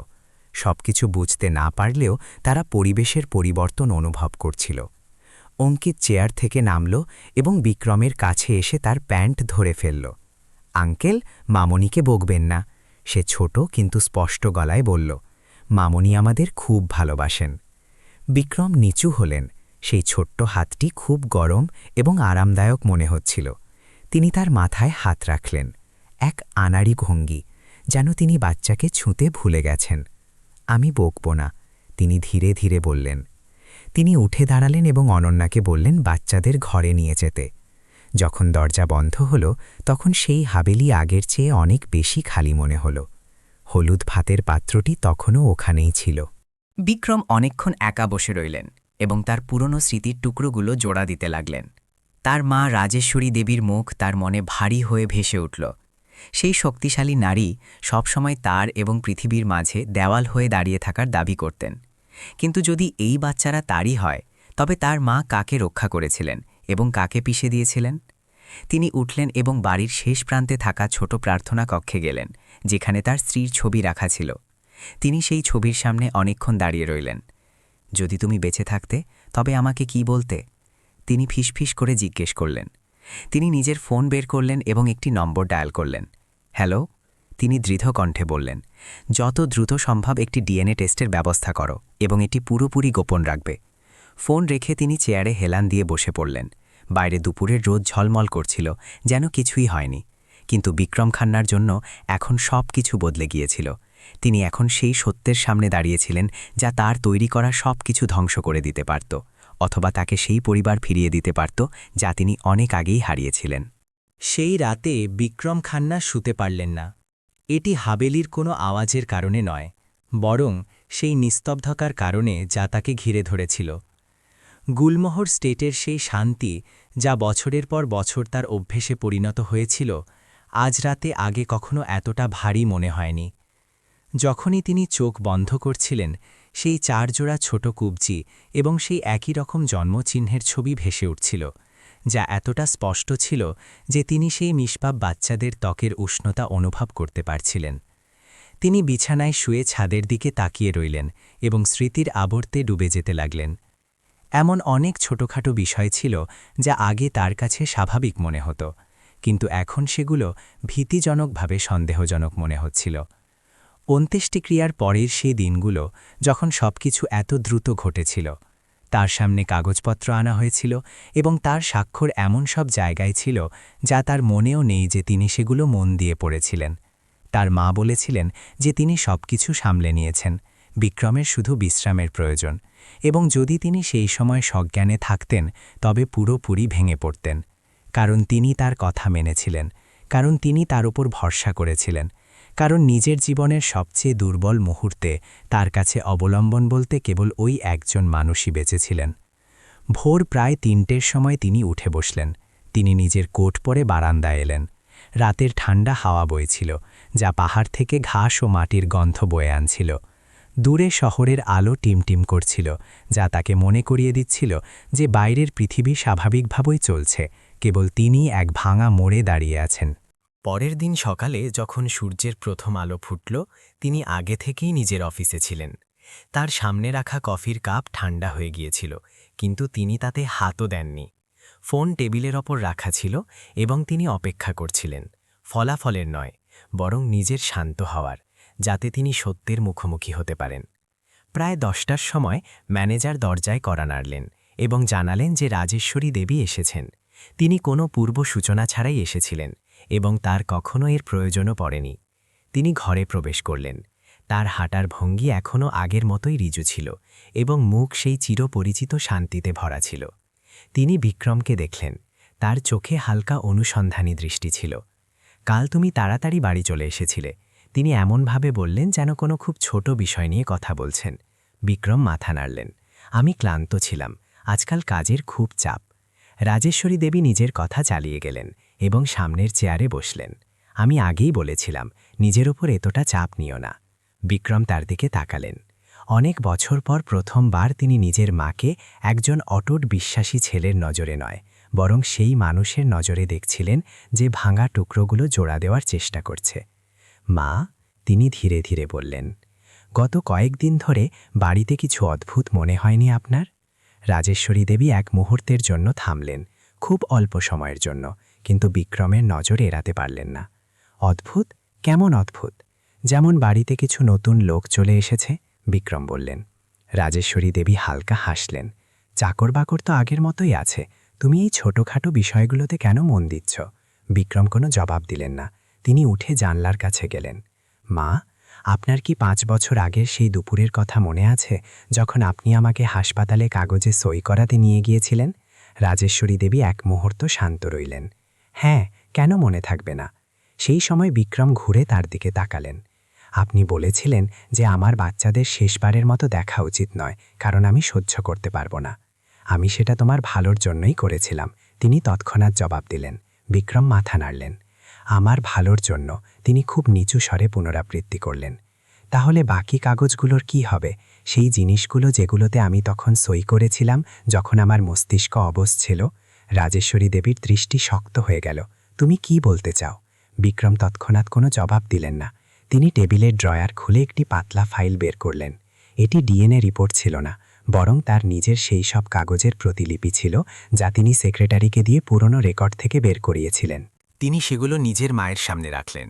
সবকিছু বুঝতে না পারলেও তারা পরিবেশের পরিবর্তন অনুভব করছিল। অঙ্কিত চেয়ার থেকে নামল এবং বিক্রমের কাছে এসে তার প্যান্ট ধরে ফেলল। আঙ্কেল, মামনিকে বকবেন না, সে ছোট কিন্তু স্পষ্ট গলায় বলল। মামনি আমাদের খুব ভালোবাসেন। বিক্রম নিচু হলেন। সেই ছোট্ট হাতটি খুব গরম এবং আরামদায়ক মনে হচ্ছিল। তিনি তার মাথায় হাত রাখলেন, এক আনাড়ি ভঙ্গি, যেন তিনি বাচ্চাকে ছুঁতে ভুলে গেছেন। আমি বকব না, তিনি ধীরে ধীরে বললেন। তিনি উঠে দাঁড়ালেন এবং অনন্যাকে বললেন বাচ্চাদের ঘরে নিয়ে যেতে। যখন দরজা বন্ধ হল তখন সেই হাবেলি আগের চেয়ে অনেক বেশি খালি মনে হল। হলুদ ভাতের পাত্রটি তখনও ওখানেই ছিল। বিক্রম অনেকক্ষণ একা বসে রইলেন এবং তার পুরনো স্মৃতির টুকরোগুলো জোড়া দিতে লাগলেন। তার মা রাজেশ্বরী দেবীর মুখ তার মনে ভারী হয়ে ভেসে উঠল। সেই শক্তিশালী নারী সবসময় তার এবং পৃথিবীর মাঝে দেওয়াল হয়ে দাঁড়িয়ে থাকার দাবি করতেন। কিন্তু যদি এই বাচ্চারা তারই হয়, তবে তার মা কাকে রক্ষা করেছিলেন এবং কাকে পিষে দিয়েছিলেন? তিনি উঠলেন এবং বাড়ির শেষ প্রান্তে থাকা ছোট প্রার্থনা কক্ষে গেলেন, যেখানে তার স্ত্রীর ছবি রাখা ছিল। তিনি সেই ছবির সামনে অনেকক্ষণ দাঁড়িয়ে রইলেন। যদি তুমি বেঁচে থাকতে তবে আমাকে কি বলতে? তিনি ফিসফিস করে জিজ্ঞেস করলেন। তিনি নিজের ফোন বের করলেন এবং একটি নম্বর ডায়াল করলেন। হ্যালো, তিনি দৃঢ় কণ্ঠে বললেন, যত দ্রুত সম্ভব একটি ডিএনএ টেস্টের ব্যবস্থা করো এবং এটি পুরোপুরি গোপন রাখবে। ফোন রেখে তিনি চেয়ারে হেলান দিয়ে বসে পড়লেন। বাইরে দুপুরের রোদ ঝলমল করছিল, যেন কিছুই হয়নি। কিন্তু বিক্রম খান্নার জন্য এখন সব কিছু বদলে গিয়েছিল। তিনি এখন সেই সত্যের সামনে দাঁড়িয়েছিলেন যা তার তৈরি করা সব কিছু ধ্বংস করে দিতে পারত, অথবা তাকে সেই পরিবার ফিরিয়ে দিতে পারত যা তিনি অনেক আগেই হারিয়েছিলেন। সেই রাতে বিক্রম খান্না শুতে পারলেন না। এটি হাবেলির কোনো আওয়াজের কারণে নয়, বরং সেই নিস্তব্ধতার কারণে যা তাকে ঘিরে ধরেছিল। গুলমোহর স্টেটের সেই শান্তি যা বছরের পর বছর তার অভ্যেসে পরিণত হয়েছিল, আজ রাতে আগে কখনো এতটা ভারী মনে হয়নি। যখনই তিনি চোখ বন্ধ করছিলেন, সেই 4 জোড়া ছোট কুবজি এবং সেই একই রকম জন্মচিহ্নের ছবি ভেসে উঠছিল, যা এতটা স্পষ্ট ছিল যে তিনি সেই নিষ্পাপ বাচ্চাদের ত্বকের উষ্ণতা অনুভব করতে পারছিলেন। তিনি বিছানায় শুয়ে ছাদের দিকে তাকিয়ে রইলেন এবং স্মৃতির আবর্তে ডুবে যেতে লাগলেন। এমন অনেক ছোটখাটো বিষয় ছিল যা আগে তার কাছে স্বাভাবিক মনে হতো, কিন্তু এখন সেগুলো ভীতিজনকভাবে সন্দেহজনক মনে হচ্ছিল। অন্ত্যেষ্টিক্রিয়ার পরের সেই দিনগুলো, যখন সবকিছু এত দ্রুত ঘটেছিল, তার সামনে কাগজপত্র আনা হয়েছিল এবং তার স্বাক্ষর এমন সব জায়গায় ছিল যা তার মনেও নেই যে তিনি সেগুলো মন দিয়ে পড়েছিলেন। তার মা বলেছিলেন যে তিনি সবকিছু সামলে নিয়েছেন, বিক্রমের শুধু বিশ্রামের প্রয়োজন, এবং যদি তিনি সেই সময় সজ্ঞানে থাকতেন তবে পুরোপুরি ভেঙে পড়তেন। কারণ তিনি তার কথা মেনেছিলেন, কারণ তিনি তার উপর ভরসা করেছিলেন, কারণ নিজের জীবনের সবচেয়ে দুর্বল মুহূর্তে তার কাছে অবলম্বন বলতে কেবল ওই একজন মানুষই বেঁচেছিলেন। ভোর প্রায় 3টের সময় তিনি উঠে বসলেন। তিনি নিজের কোট পরে বারান্দায় এলেন। রাতের ঠান্ডা হাওয়া বইছিল, যা পাহাড় থেকে ঘাস ও মাটির গন্ধ বয়ে আনছিল। দূরে শহরের আলো টিমটিম করছিল, যা তাকে মনে করিয়ে দিচ্ছিল যে বাইরের পৃথিবী স্বাভাবিকভাবেই চলছে, কেবল তিনিই এক ভাঙা মোড়ে দাঁড়িয়ে আছেন। পরের দিন সকালে যখন সূর্যের প্রথম আলো ফুটল, তিনি আগে থেকেই নিজের অফিসে ছিলেন। তার সামনে রাখা কফির কাপ ঠান্ডা হয়ে গিয়েছিল, কিন্তু তিনি তাতে হাতও দেননি। ফোন টেবিলের ওপর রাখা ছিল এবং তিনি অপেক্ষা করছিলেন, ফলাফলের নয়, বরং নিজের শান্ত হওয়ার, যাতে তিনি সত্যের মুখোমুখি হতে পারেন। প্রায় 10টার সময় ম্যানেজার দরজায় কড়া নাড়লেন এবং জানালেন যে রাজেশ্বরী দেবী এসেছেন। তিনি কোনো পূর্ব সূচনা ছাড়াই এসেছিলেন এবং তার কখনো এর প্রয়োজনও পড়েনি। তিনি ঘরে প্রবেশ করলেন। তার হাঁটার ভঙ্গি এখনও আগের মতোই রিজু ছিল এবং মুখ সেই চিরপরিচিত শান্তিতে ভরা ছিল। তিনি বিক্রমকে দেখলেন। তার চোখে হালকা অনুসন্ধানী দৃষ্টি ছিল। কাল তুমি তাড়াতাড়ি বাড়ি চলে এসেছিলে, তিনি এমনভাবে বললেন যেন কোনো খুব ছোট বিষয় নিয়ে কথা বলছেন। বিক্রম মাথা নাড়লেন। আমি ক্লান্ত ছিলাম, আজকাল কাজের খুব চাপ। রাজেশ্বরী দেবী নিজের কথা চালিয়ে গেলেন এবং সামনের চেয়ারে বসলেন। আমি আগেই বলেছিলাম, নিজের ওপর এতটা চাপ নিও না। বিক্রম তার দিকে তাকালেন। অনেক বছর পর প্রথমবার তিনি নিজের মাকে একজন অটুট বিশ্বাসী ছেলের নজরে নয়, বরং সেই মানুষের নজরে দেখছিলেন যে ভাঙা টুকরোগুলো জোড়া দেওয়ার চেষ্টা করছে। মা, তিনি ধীরে ধীরে বললেন, গত কয়েকদিন ধরে বাড়িতে কিছু অদ্ভুত মনে হয়নি আপনার? রাজেশ্বরী দেবী এক মুহূর্তের জন্য থামলেন, খুব অল্প সময়ের জন্য, কিন্তু বিক্রমের নজর এড়াতে পারলেন না। অদ্ভুত? কেমন অদ্ভুত? যেমন বাড়িতে কিছু নতুন লোক চলে এসেছে, বিক্রম বললেন। রাজেশ্বরী দেবী হালকা হাসলেন। চাকর বাকর তো আগের মতোই আছে, তুমি এই ছোটখাটো বিষয়গুলোতে কেন মন দিচ্ছ? বিক্রম কোনো জবাব দিলেন না। তিনি উঠে জানলার কাছে গেলেন। মা, আপনার কি 5 বছর আগের সেই দুপুরের কথা মনে আছে, যখন আপনি আমাকে হাসপাতালে কাগজে সই করাতে নিয়ে গিয়েছিলেন? রাজেশ্বরী দেবী এক মুহূর্ত শান্ত রইলেন। হ্যাঁ, কেন মনে থাকবে না? সেই সময় বিক্রম ঘুরে তার দিকে তাকালেন। আপনি বলেছিলেন যে আমার বাচ্চাদের শেষবারের মতো দেখা উচিত নয়, কারণ আমি সহ্য করতে পারবো না। আমি সেটা তোমার ভালোর জন্যই করেছিলাম, তিনি তৎক্ষণাৎ জবাব দিলেন। বিক্রম মাথা নাড়লেন। আমার ভালোর জন্য, তিনি খুব নিচু স্বরে পুনরাবৃত্তি করলেন। তাহলে বাকি কাগজগুলোর কি হবে, সেই জিনিসগুলো যেগুলোতে আমি তখন সই করেছিলাম যখন আমার মস্তিষ্ক অবশ ছিল? রাজেশ্বরী দেবীর দৃষ্টি শক্ত হয়ে গেল। তুমি কি বলতে চাও? বিক্রম তৎক্ষণাৎ কোনো জবাব দিলেন না। তিনি টেবিলের ড্রয়ার খুলে একটি পাতলা ফাইল বের করলেন। এটি ডিএনএ রিপোর্ট ছিল না, বরং তার নিজের সেই সব কাগজের প্রতিলিপি ছিল যা তিনি সেক্রেটারিকে দিয়ে পুরনো রেকর্ড থেকে বের করিয়েছিলেন। তিনি সেগুলো নিজের মায়ের সামনে রাখলেন।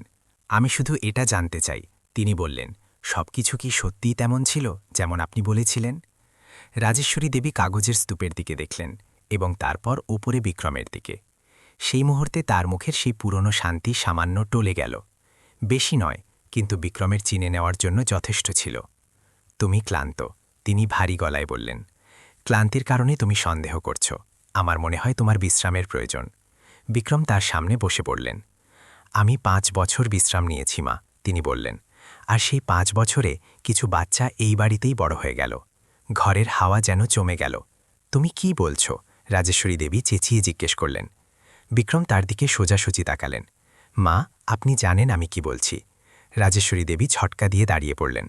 আমি শুধু এটা জানতে চাই, তিনি বললেন, সবকিছু কি সত্যিই তেমন ছিল যেমন আপনি বলেছিলেন? রাজেশ্বরী দেবী কাগজের স্তূপের দিকে দেখলেন এবং তারপর ওপরে বিক্রমের দিকে। সেই মুহূর্তে তার মুখের সেই পুরনো শান্তি সামান্য টলে গেল। বেশি নয়, কিন্তু বিক্রমের চিনে নেওয়ার জন্য যথেষ্ট ছিল। তুমি ক্লান্ত, তিনি ভারী গলায় বললেন। ক্লান্তির কারণে তুমি সন্দেহ করছো। আমার মনে হয় তোমার বিশ্রামের প্রয়োজন। বিক্রম তার সামনে বসে পড়লেন। আমি 5 বছর বিশ্রাম নিয়েছি মা, তিনি বললেন। আর সেই 5 বছরে কিছু বাচ্চা এই বাড়িতেই বড় হয়ে গেল। ঘরের হাওয়া যেন জমে গেল। তুমি কি বলছো? রাজেশ্বরী দেবী চেঁচিয়ে জিজ্ঞেস করলেন। বিক্রম তার দিকে সোজাসুজি তাকালেন। মা, আপনি জানেন আমি কি বলছি। রাজেশ্বরী দেবী ঝটকা দিয়ে দাঁড়িয়ে পড়লেন।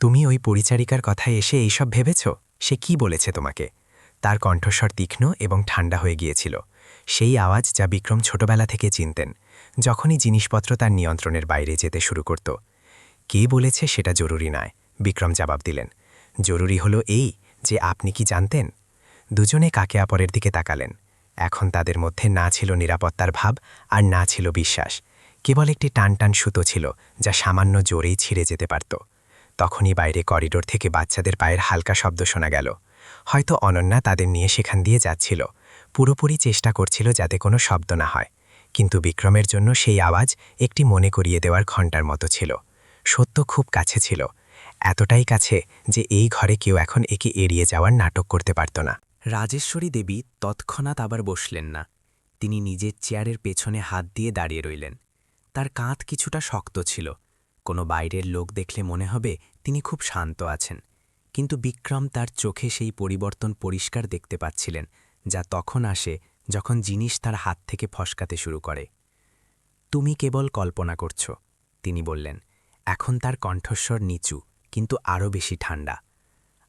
তুমি ওই পরিচারিকার কথায় এসে এইসব ভেবেছ? সে কি বলেছে তোমাকে? তার কণ্ঠস্বর তীক্ষ্ণ এবং ঠান্ডা হয়ে গিয়েছিল, সেই আওয়াজ যা বিক্রম ছোটবেলা থেকে চিনতেন, যখনই জিনিসপত্র তার নিয়ন্ত্রণের বাইরে যেতে শুরু করত। কে বলেছে সেটা জরুরি নয়, বিক্রম জবাব দিলেন। জরুরি হলো এই যে আপনি কি জানতেন? দুজনে কাকে অপরের দিকে তাকালেন। এখন তাদের মধ্যে না ছিল নিরাপত্তার ভাব আর না ছিল বিশ্বাস, কেবল একটি টানটান সুতো ছিল যা সামান্য জোরেই ছিঁড়ে যেতে পারত। তখনই বাইরে করিডোর থেকে বাচ্চাদের পায়ের হালকা শব্দ শোনা গেল। হয়তো অনন্যা তাদের নিয়ে সেখান দিয়ে যাচ্ছিল, পুরোপুরি চেষ্টা করছিল যাতে কোনো শব্দ না হয়। কিন্তু বিক্রমের জন্য সেই আওয়াজ একটি মনে করিয়ে দেওয়ার ঘণ্টার মতো ছিল। সত্য খুব কাছে ছিল, এতটাই কাছে যে এই ঘরে কেউ এখন একে এড়িয়ে যাওয়ার নাটক করতে পারত না। রাজেশ্বরী দেবী তৎক্ষণাৎ আবার বসলেন না। তিনি নিজের চেয়ারের পেছনে হাত দিয়ে দাঁড়িয়ে রইলেন। তার কাঁধ কিছুটা শক্ত ছিল। কোনো বাইরের লোক দেখলে মনে হবে তিনি খুব শান্ত আছেন, কিন্তু বিক্রম তার চোখে সেই পরিবর্তন পরিষ্কার দেখতে পাচ্ছিলেন, যা তখন আসে যখন জিনিস তার হাত থেকে ফসকাতে শুরু করে। তুমি কেবল কল্পনা করছ, তিনি বললেন। এখন তার কণ্ঠস্বর নিচু, কিন্তু আরও বেশি ঠান্ডা।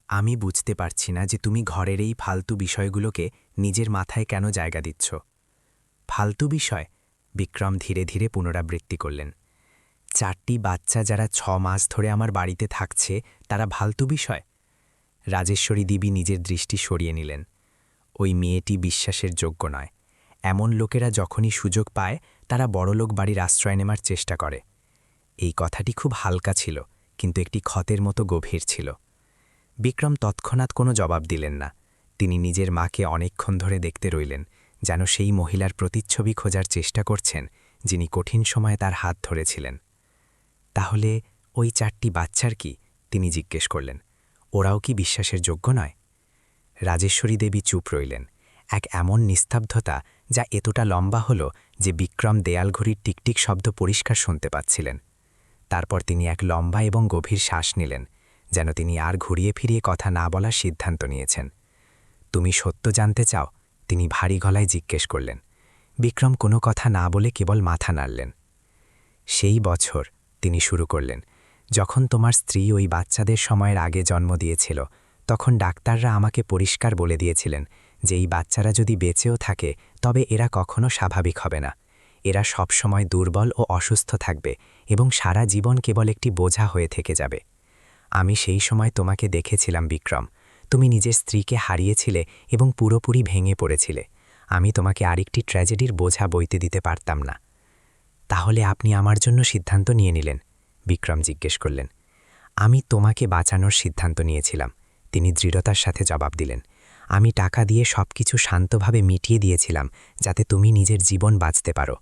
আমি বুঝতে পারছি না যে তুমি ঘরের এই ফালতু বিষয়গুলোকে নিজের মাথায় কেন জায়গা দিচ্ছ। ফালতু বিষয়? বিক্রম ধীরে ধীরে পুনরাবৃত্তি করলেন। 4টি বাচ্চা যারা 6 মাস ধরে আমার বাড়িতে থাকছে, তারা ফালতু বিষয়? রাজেশ্বরী দেবী নিজের দৃষ্টি সরিয়ে নিলেন। ওই মেয়েটি বিশ্বাসের যোগ্য নয়। এমন লোকেরা যখনই সুযোগ পায় তারা বড়লোক বাড়ির আশ্রয় নেবার চেষ্টা করে। এই কথাটি খুব হালকা ছিল, কিন্তু একটি ক্ষতের মতো গভীর ছিল। বিক্রম তৎক্ষণাৎ কোনো জবাব দিলেন না। তিনি নিজের মাকে অনেকক্ষণ ধরে দেখতে রইলেন, যেন সেই মহিলার প্রতিচ্ছবি খোঁজার চেষ্টা করছেন যিনি কঠিন সময়ে তার হাত ধরেছিলেন। তাহলে ওই 4টি বাচ্চার কি? তিনি জিজ্ঞেস করলেন। ওরাও কি বিশ্বাসের যোগ্য নয়? রাজেশ্বরী দেবী চুপ রইলেন। এক এমন নিস্তব্ধতা যা এতটা লম্বা হল যে বিক্রম দেয়ালঘড়ির টিকটিক শব্দ পরিষ্কার শুনতে পাচ্ছিলেন। তারপর তিনি এক লম্বা এবং গভীর শ্বাস নিলেন, যেন তিনি আর ঘুরিয়ে ফিরিয়ে কথা না বলার সিদ্ধান্ত নিয়েছেন। তুমি সত্য জানতে চাও? তিনি ভারী গলায় জিজ্ঞেস করলেন। বিক্রম কোনো কথা না বলে কেবল মাথা নাড়লেন। সেই বছর, তিনি শুরু করলেন, যখন তোমার স্ত্রী ওই বাচ্চাদের সময়ের আগে জন্ম দিয়েছিল, তখন ডাক্তাররা আমাকে পরিষ্কার বলে দিয়েছিলেন যে এই বাচ্চারা যদি বেঁচেও থাকে তবে এরা কখনো স্বাভাবিক হবে না। এরা সবসময় দুর্বল ও অসুস্থ থাকবে এবং সারা জীবন কেবল একটি বোঝা হয়ে থেকে যাবে। আমি সেই সময় তোমাকে দেখেছিলাম বিক্রম। তুমি নিজের স্ত্রীকে হারিয়েছিলে এবং পুরোপুরি ভেঙে পড়েছিলে। আমি তোমাকে আরেকটি ট্র্যাজেডির বোঝা বইতে দিতে পারতাম না। তাহলে আপনি আমার জন্য সিদ্ধান্ত নিয়ে নিলেন? বিক্রম জিজ্ঞেস করলেন। আমি তোমাকে বাঁচানোর সিদ্ধান্ত নিয়েছিলাম, তিনি দৃঢ়তার সাথে জবাব দিলেন। আমি টাকা দিয়ে সবকিছু শান্তভাবে মিটিয়ে দিয়েছিলাম যাতে তুমি নিজের জীবন বাঁচতে পারো।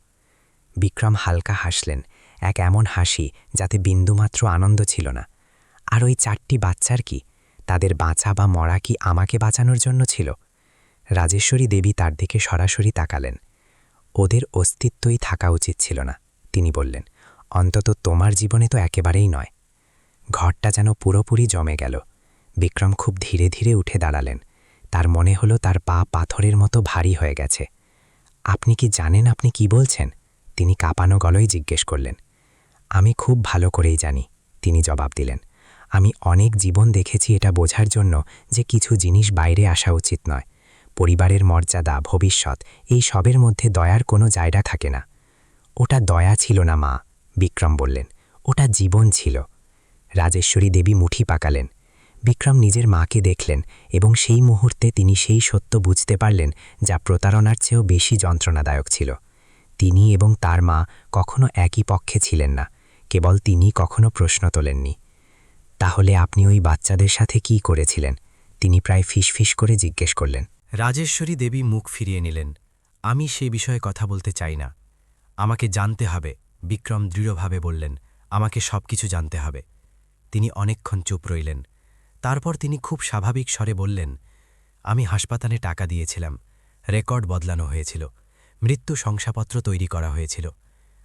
বিক্রম হালকা হাসলেন, এক এমন হাসি যাতে বিন্দুমাত্র আনন্দ ছিল না। আর ওই 4টি বাচ্চার কি? তাদের বাঁচা বা মরা কি আমাকে বাঁচানোর জন্য ছিল? রাজেশ্বরী দেবী তার দিকে সরাসরি তাকালেন। ওদের অস্তিত্বই থাকা উচিত ছিল না, তিনি বললেন। অন্তত তোমার জীবনে তো একেবারেই নয়। ঘরটা যেন পুরোপুরি জমে গেল। বিক্রম খুব ধীরে ধীরে উঠে দাঁড়ালেন। তার মনে হলো তার পা পাথরের মতো ভারী হয়ে গেছে। আপনি কি জানেন আপনি কি বলছেন? তিনি কাঁপানো গলায় জিজ্ঞেস করলেন। আমি খুব ভালো করেই জানি, তিনি জবাব দিলেন। আমি অনেক জীবন দেখেছি এটা বোঝার জন্য যে কিছু জিনিস বাইরে আসা উচিত নয়। পরিবারের মর্যাদা, ভবিষ্যৎ, এই সবের মধ্যে দয়ার কোনো জায়গা থাকে না। ওটা দয়া ছিল না মা, বিক্রম বললেন। ওটা জীবন ছিল। রাজেশ্বরী দেবী মুঠি পাকালেন। বিক্রম নিজের মাকে দেখলেন এবং সেই মুহূর্তে তিনি সেই সত্য বুঝতে পারলেন যা প্রতারণার চেয়েও বেশি যন্ত্রণাদায়ক ছিল। তিনি এবং তার মা কখনো একই পক্ষে ছিলেন না, কেবল তিনি কখনো প্রশ্ন তোলেননি। তাহলে আপনি ওই বাচ্চাদের সাথে কি করেছিলেন? তিনি প্রায় ফিসফিস করে জিজ্ঞেস করলেন। রাজেশ্বরী দেবী মুখ ফিরিয়ে নিলেন। আমি সে বিষয়ে কথা বলতে চাই না। আমাকে জানতে হবে, বিক্রম দৃঢ়ভাবে বললেন। আমাকে সবকিছু জানতে হবে। তিনি অনেকক্ষণ চুপ রইলেন। তারপর তিনি খুব স্বাভাবিক স্বরে বললেন, আমি হাসপাতালে টাকা দিয়েছিলাম, রেকর্ড বদলানো হয়েছিল, মৃত্যু শংসাপত্র তৈরি করা হয়েছিল,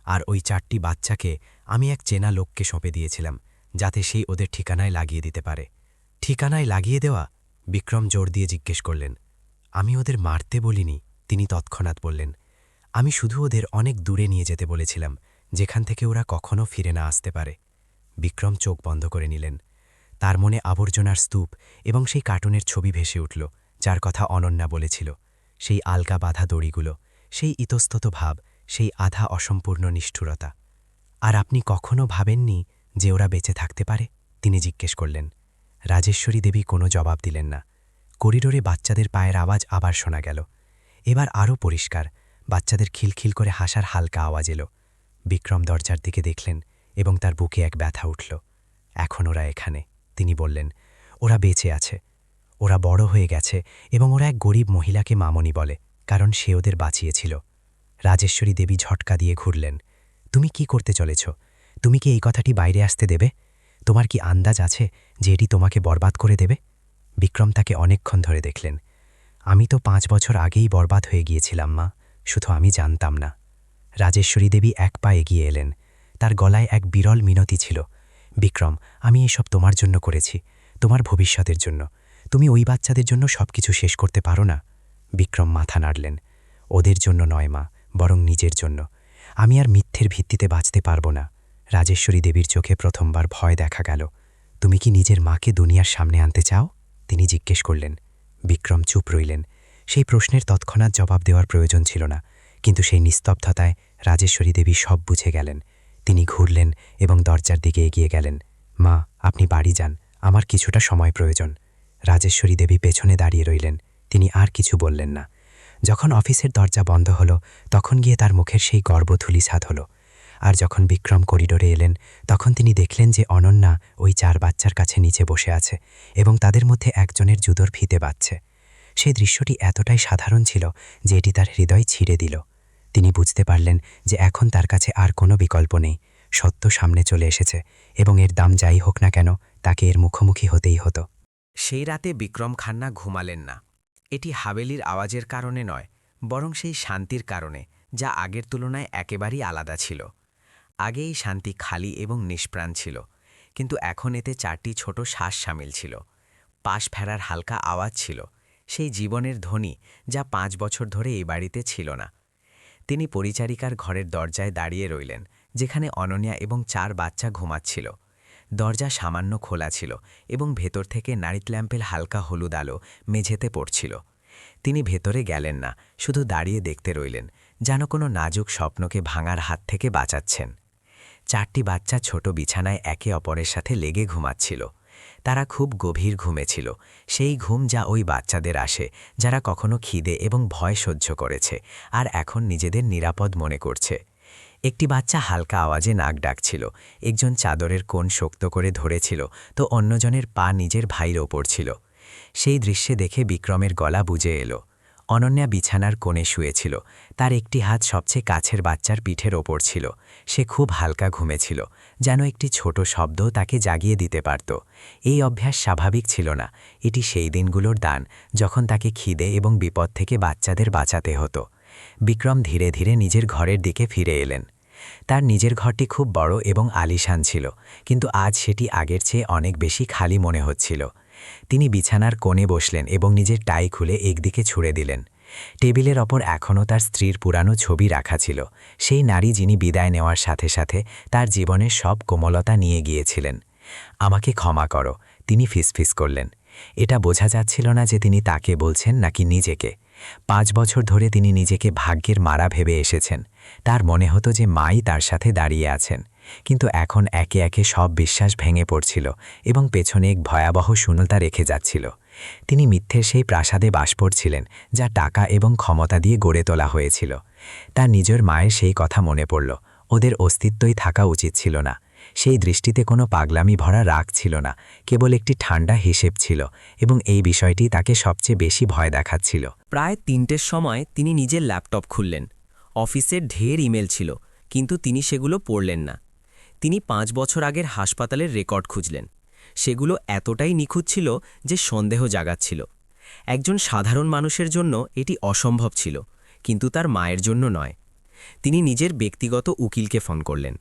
আর ওই 4টি বাচ্চাকে আমি এক চেনা লোককে সঁপে দিয়েছিলাম যাতে সেই ওদের ঠিকানায় লাগিয়ে দিতে পারে। ঠিকানায় লাগিয়ে দেওয়া? বিক্রম জোর দিয়ে জিজ্ঞেস করলেন। আমি ওদের মারতে বলিনি, তিনি তৎক্ষণাৎ বললেন। আমি শুধু ওদের অনেক দূরে নিয়ে যেতে বলেছিলাম, যেখান থেকে ওরা কখনো ফিরে না আসতে পারে। বিক্রম চোখ বন্ধ করে নিলেন। তার মনে আবর্জনার স্তূপ এবং সেই কার্টুনের ছবি ভেসে উঠল যার কথা অনন্যা বলেছিল। সেই আলগা বাঁধা দড়িগুলো, সেই ইতস্তত ভাব, সেই আধা অসম্পূর্ণ নিষ্ঠুরতা। আর আপনি কখনো ভাবেননি যে ওরা বেঁচে থাকতে পারে? তিনি জিজ্ঞেস করলেন। রাজেশ্বরী দেবী কোনো জবাব দিলেন না। করিডোরে বাচ্চাদের পায়ের আওয়াজ আবার শোনা গেল। এবার আরও পরিষ্কার, বাচ্চাদের খিলখিল করে হাসার হালকা আওয়াজ এলো। বিক্রম দরজার দিকে দেখলেন এবং তার বুকে এক ব্যথা উঠল। এখন ওরা এখানে, তিনি বললেন। ওরা বেঁচে আছে। ওরা বড় হয়ে গেছে এবং ওরা এক গরিব মহিলাকে মামনি বলে, কারণ সে ওদের বাঁচিয়েছিল। রাজেশ্বরী দেবী ঝটকা দিয়ে ঘুরলেন। তুমি কি করতে চলেছ? তুমি কি এই কথাটি বাইরে আসতে দেবে? তোমার কি আন্দাজ আছে যে এটি তোমাকে বরবাদ করে দেবে? বিক্রম তাকে অনেকক্ষণ ধরে দেখলেন। আমি তো 5 বছর আগেই বরবাদ হয়ে গিয়েছিলাম মা, শুধু আমি জানতাম না। রাজেশ্বরী দেবী এক পা এগিয়ে এলেন। তার গলায় এক বিরল মিনতি ছিল। বিক্রম, আমি এসব তোমার জন্য করেছি, তোমার ভবিষ্যতের জন্য। তুমি ওই বাচ্চাদের জন্য সবকিছু শেষ করতে পারো না। বিক্রম মাথা নাড়লেন। ওদের জন্য নয় মা, বরং নিজের জন্য। আমি আর মিথ্যের ভিত্তিতে বাঁচতে পারবো না। রাজেশ্বরী দেবীর চোখে প্রথমবার ভয় দেখা গেল। তুমি কি নিজের মাকে দুনিয়ার সামনে আনতে চাও? তিনি জিজ্ঞেস করলেন। বিক্রম চুপ রইলেন। সেই প্রশ্নের তৎক্ষণাৎ জবাব দেওয়ার প্রয়োজন ছিল না, কিন্তু সেই নিস্তব্ধতায় রাজেশ্বরী দেবী সব বুঝে গেলেন। তিনি ঘুরলেন এবং দরজার দিকে এগিয়ে গেলেন। মা, আপনি বাড়ি যান, আমার কিছুটা সময় প্রয়োজন। রাজেশ্বরী দেবী পেছনে দাঁড়িয়ে রইলেন। তিনি আর কিছু বললেন না। যখন অফিসের দরজা বন্ধ হলো তখন গিয়ে তার মুখের সেই গর্ব ধূলিসাৎ হলো। আর যখন বিক্রম করিডোরে এলেন তখন তিনি দেখলেন যে অনন্যা ওই 4 বাচ্চার কাছে নিচে বসে আছে এবং তাদের মধ্যে একজনের জুতোর ফিতে বাঁধছে। সেই দৃশ্যটি এতটাই সাধারণ ছিল যে এটি তার হৃদয় ছিঁড়ে দিল। তিনি বুঝতে পারলেন যে এখন তার কাছে আর কোনো বিকল্প নেই। সত্য সামনে চলে এসেছে এবং এর দাম যাই হোক না কেন তাকে এর মুখোমুখি হতেই হতো। সেই রাতে বিক্রম খান্না ঘুমালেন না। এটি হাভেলির আওয়াজের কারণে নয়, বরং সেই শান্তির কারণে, যা আগের তুলনায় একেবারেই আলাদা ছিল। আগে এই শান্তি খালি এবং নিষ্প্রাণ ছিল, কিন্তু এখন এতে 4টি ছোট শ্বাস সামিল ছিল। পাশ ফেরার হালকা আওয়াজ ছিল, সেই জীবনের ধ্বনি যা 5 বছর ধরে এই বাড়িতে ছিল না। তিনি পরিচারিকার ঘরের দরজায় দাঁড়িয়ে রইলেন, যেখানে অনন্যা এবং 4 বাচ্চা ঘুমাচ্ছিল। দরজা সামান্য খোলা ছিল এবং ভেতর থেকে নাইট ল্যাম্পের হালকা হলুদ আলো মেঝেতে পড়ছিল। তিনি ভেতরে গেলেন না, শুধু দাঁড়িয়ে দেখতে রইলেন, যেন কোনো নাজুক স্বপ্নকে ভাঙার হাত থেকে বাঁচাচ্ছেন। 4টি বাচ্চা ছোট বিছানায় একে অপরের সাথে লেগে ঘুমাচ্ছিল। তারা খুব গভীর ঘুমে ছিল, সেই ঘুম যা ওই বাচ্চাদের আসে যারা কখনো খিদে এবং ভয় সহ্য করেছে আর এখন নিজেদের নিরাপদ মনে করছে। একটি বাচ্চা হালকা আওয়াজে নাক ডাকছিল, একজন চাদরের কোণ শক্ত করে ধরেছিল, তো অন্যজনের পা নিজের ভাইয়ের ওপর ছিল। সেই দৃশ্যে দেখে বিক্রমের গলা বুজে এলো। অনন্যা বিছানার কোণে শুয়েছিল, তার একটি হাত সবচেয়ে কাছের বাচ্চার পিঠের ওপর ছিল। সে খুব হালকা ঘুমেছিল, যেন একটি ছোট শব্দ তাকে জাগিয়ে দিতে পারত। এই অভ্যাস স্বাভাবিক ছিল না, এটি সেই দিনগুলোর দান যখন তাকে খিদে এবং বিপদ থেকে বাচ্চাদের বাঁচাতে হতো। বিক্রম ধীরে ধীরে নিজের ঘরের দিকে ফিরে এলেন। তার নিজের ঘরটি খুব বড় এবং আলিশান ছিল, কিন্তু আজ সেটি আগের চেয়ে অনেক বেশি খালি মনে হচ্ছিল। তিনি বিছানার কোণে বসলেন এবং নিজের টাই খুলে একদিকে ছুঁড়ে দিলেন। টেবিলের ওপর এখনও তার স্ত্রীর পুরানো ছবি রাখা ছিল, সেই নারী যিনি বিদায় নেওয়ার সাথে সাথে তার জীবনের সব কোমলতা নিয়ে গিয়েছিলেন। আমাকে ক্ষমা করো, তিনি ফিসফিস করলেন। এটা বোঝা যাচ্ছিল না যে তিনি তাকে বলছেন নাকি নিজেকে। 5 বছর ধরে তিনি নিজেকে ভাগ্যের মারা ভেবে এসেছেন। তার মনে হতো যে মাই তার সাথে দাঁড়িয়ে আছেন, কিন্তু এখন একে একে সব বিশ্বাস ভেঙে পড়ছিল এবং পেছনে এক ভয়াবহ শূন্যতা রেখে যাচ্ছিল। তিনি মিথ্যের সেই প্রাসাদে বাস করছিলেন, যা টাকা এবং ক্ষমতা দিয়ে গড়ে তোলা হয়েছিল। তার নিজের মায়ের সেই কথা মনে পড়ল, ওদের অস্তিত্বই থাকা উচিত ছিল না। সেই দৃষ্টিতে কোনো পাগলামি ভরা রাগ ছিল না, কেবল একটি ঠান্ডা হিসেব ছিল, এবং এই বিষয়টি তাকে সবচেয়ে বেশি ভয় দেখাচ্ছিল। প্রায় 3টের সময় তিনি নিজের ল্যাপটপ খুললেন। অফিসের ঢের ইমেল ছিল, কিন্তু তিনি সেগুলো পড়লেন না। তিনি 5 বছর আগের হাসপাতালের রেকর্ড খুঁজলেন। সেগুলো এতটাই নিখুঁত ছিল যে সন্দেহ জাগাচ্ছিল। একজন সাধারণ মানুষের জন্য এটি অসম্ভব ছিল, কিন্তু তার মায়ের জন্য নয়। তিনি নিজের ব্যক্তিগত উকিলকে ফোন করলেন।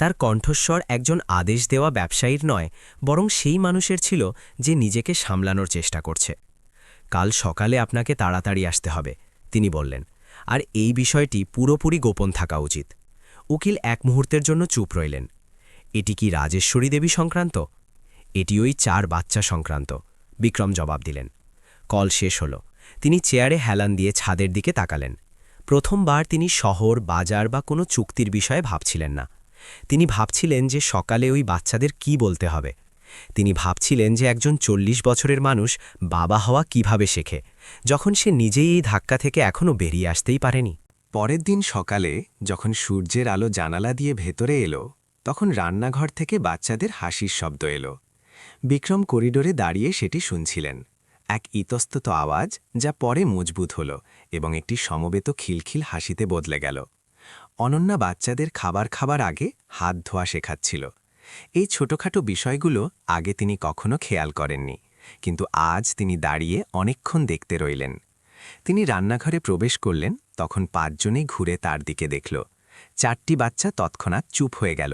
তার কণ্ঠস্বর একজন আদেশ দেওয়া ব্যবসায়ীর নয়, বরং সেই মানুষের ছিল যে নিজেকে সামলানোর চেষ্টা করছে। কাল সকালে আপনাকে তাড়াতাড়ি আসতে হবে, তিনি বললেন, আর এই বিষয়টি পুরোপুরি গোপন থাকা উচিত। উকিল এক মুহূর্তের জন্য চুপ রইলেন। এটি কি রাজেশ্বরী দেবী সংক্রান্ত? এটি ওই 4 বাচ্চা সংক্রান্ত, বিক্রম জবাব দিলেন। কল শেষ হল। তিনি চেয়ারে হেলান দিয়ে ছাদের দিকে তাকালেন। প্রথমবার তিনি শহর, বাজার বা কোনো চুক্তির বিষয়ে ভাবছিলেন না। তিনি ভাবছিলেন যে সকালে ওই বাচ্চাদের কি বলতে হবে। তিনি ভাবছিলেন যে একজন 40 বছরের মানুষ বাবা হওয়া কিভাবে শেখে, যখন সে নিজেই এই ধাক্কা থেকে এখনও বেরিয়ে আসতেই পারেনি। পরের দিন সকালে যখন সূর্যের আলো জানালা দিয়ে ভেতরে এলো, তখন রান্নাঘর থেকে বাচ্চাদের হাসির শব্দ এলো। বিক্রম করিডোরে দাঁড়িয়ে সেটি শুনছিলেন। এক ইতস্তত আওয়াজ যা পরে মজবুত হল এবং একটি সমবেত খিলখিল হাসিতে বদলে গেল। অনন্যা বাচ্চাদের খাবার আগে হাত ধোয়া শেখাচ্ছিল। এই ছোটখাটো বিষয়গুলো আগে তিনি কখনো খেয়াল করেননি, কিন্তু আজ তিনি দাঁড়িয়ে অনেকক্ষণ দেখতে রইলেন। তিনি রান্নাঘরে প্রবেশ করলেন, তখন 5 জনেই ঘুরে তার দিকে দেখল। 4টি বাচ্চা তৎক্ষণাৎ চুপ হয়ে গেল।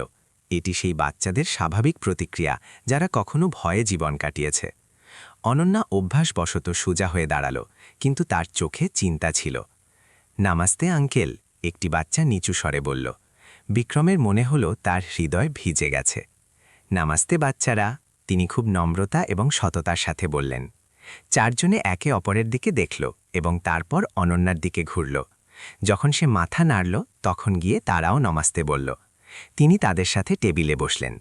এটি সেই বাচ্চাদের স্বাভাবিক প্রতিক্রিয়া যারা কখনো ভয়ে জীবন কাটিয়েছে। অনন্যা অভ্যাসবশত সোজা হয়ে দাঁড়াল, কিন্তু তার চোখে চিন্তা ছিল। নামাস্তে আঙ্কেল, একটি বাচ্চা নিচু স্বরে বলল। বিক্রমের মনে হল তার হৃদয় ভিজে গেছে। নামাস্তে বাচ্চারা, তিনি খুব নম্রতা এবং সততার সাথে বললেন। 4 জনে একে অপরের দিকে দেখল এবং তারপর অনন্যার দিকে ঘুরল। যখন সে মাথা নাড়ল, তখন গিয়ে তারাও নমাস্তে বলল। তিনি তাদের সাথে টেবিলে বসলেন।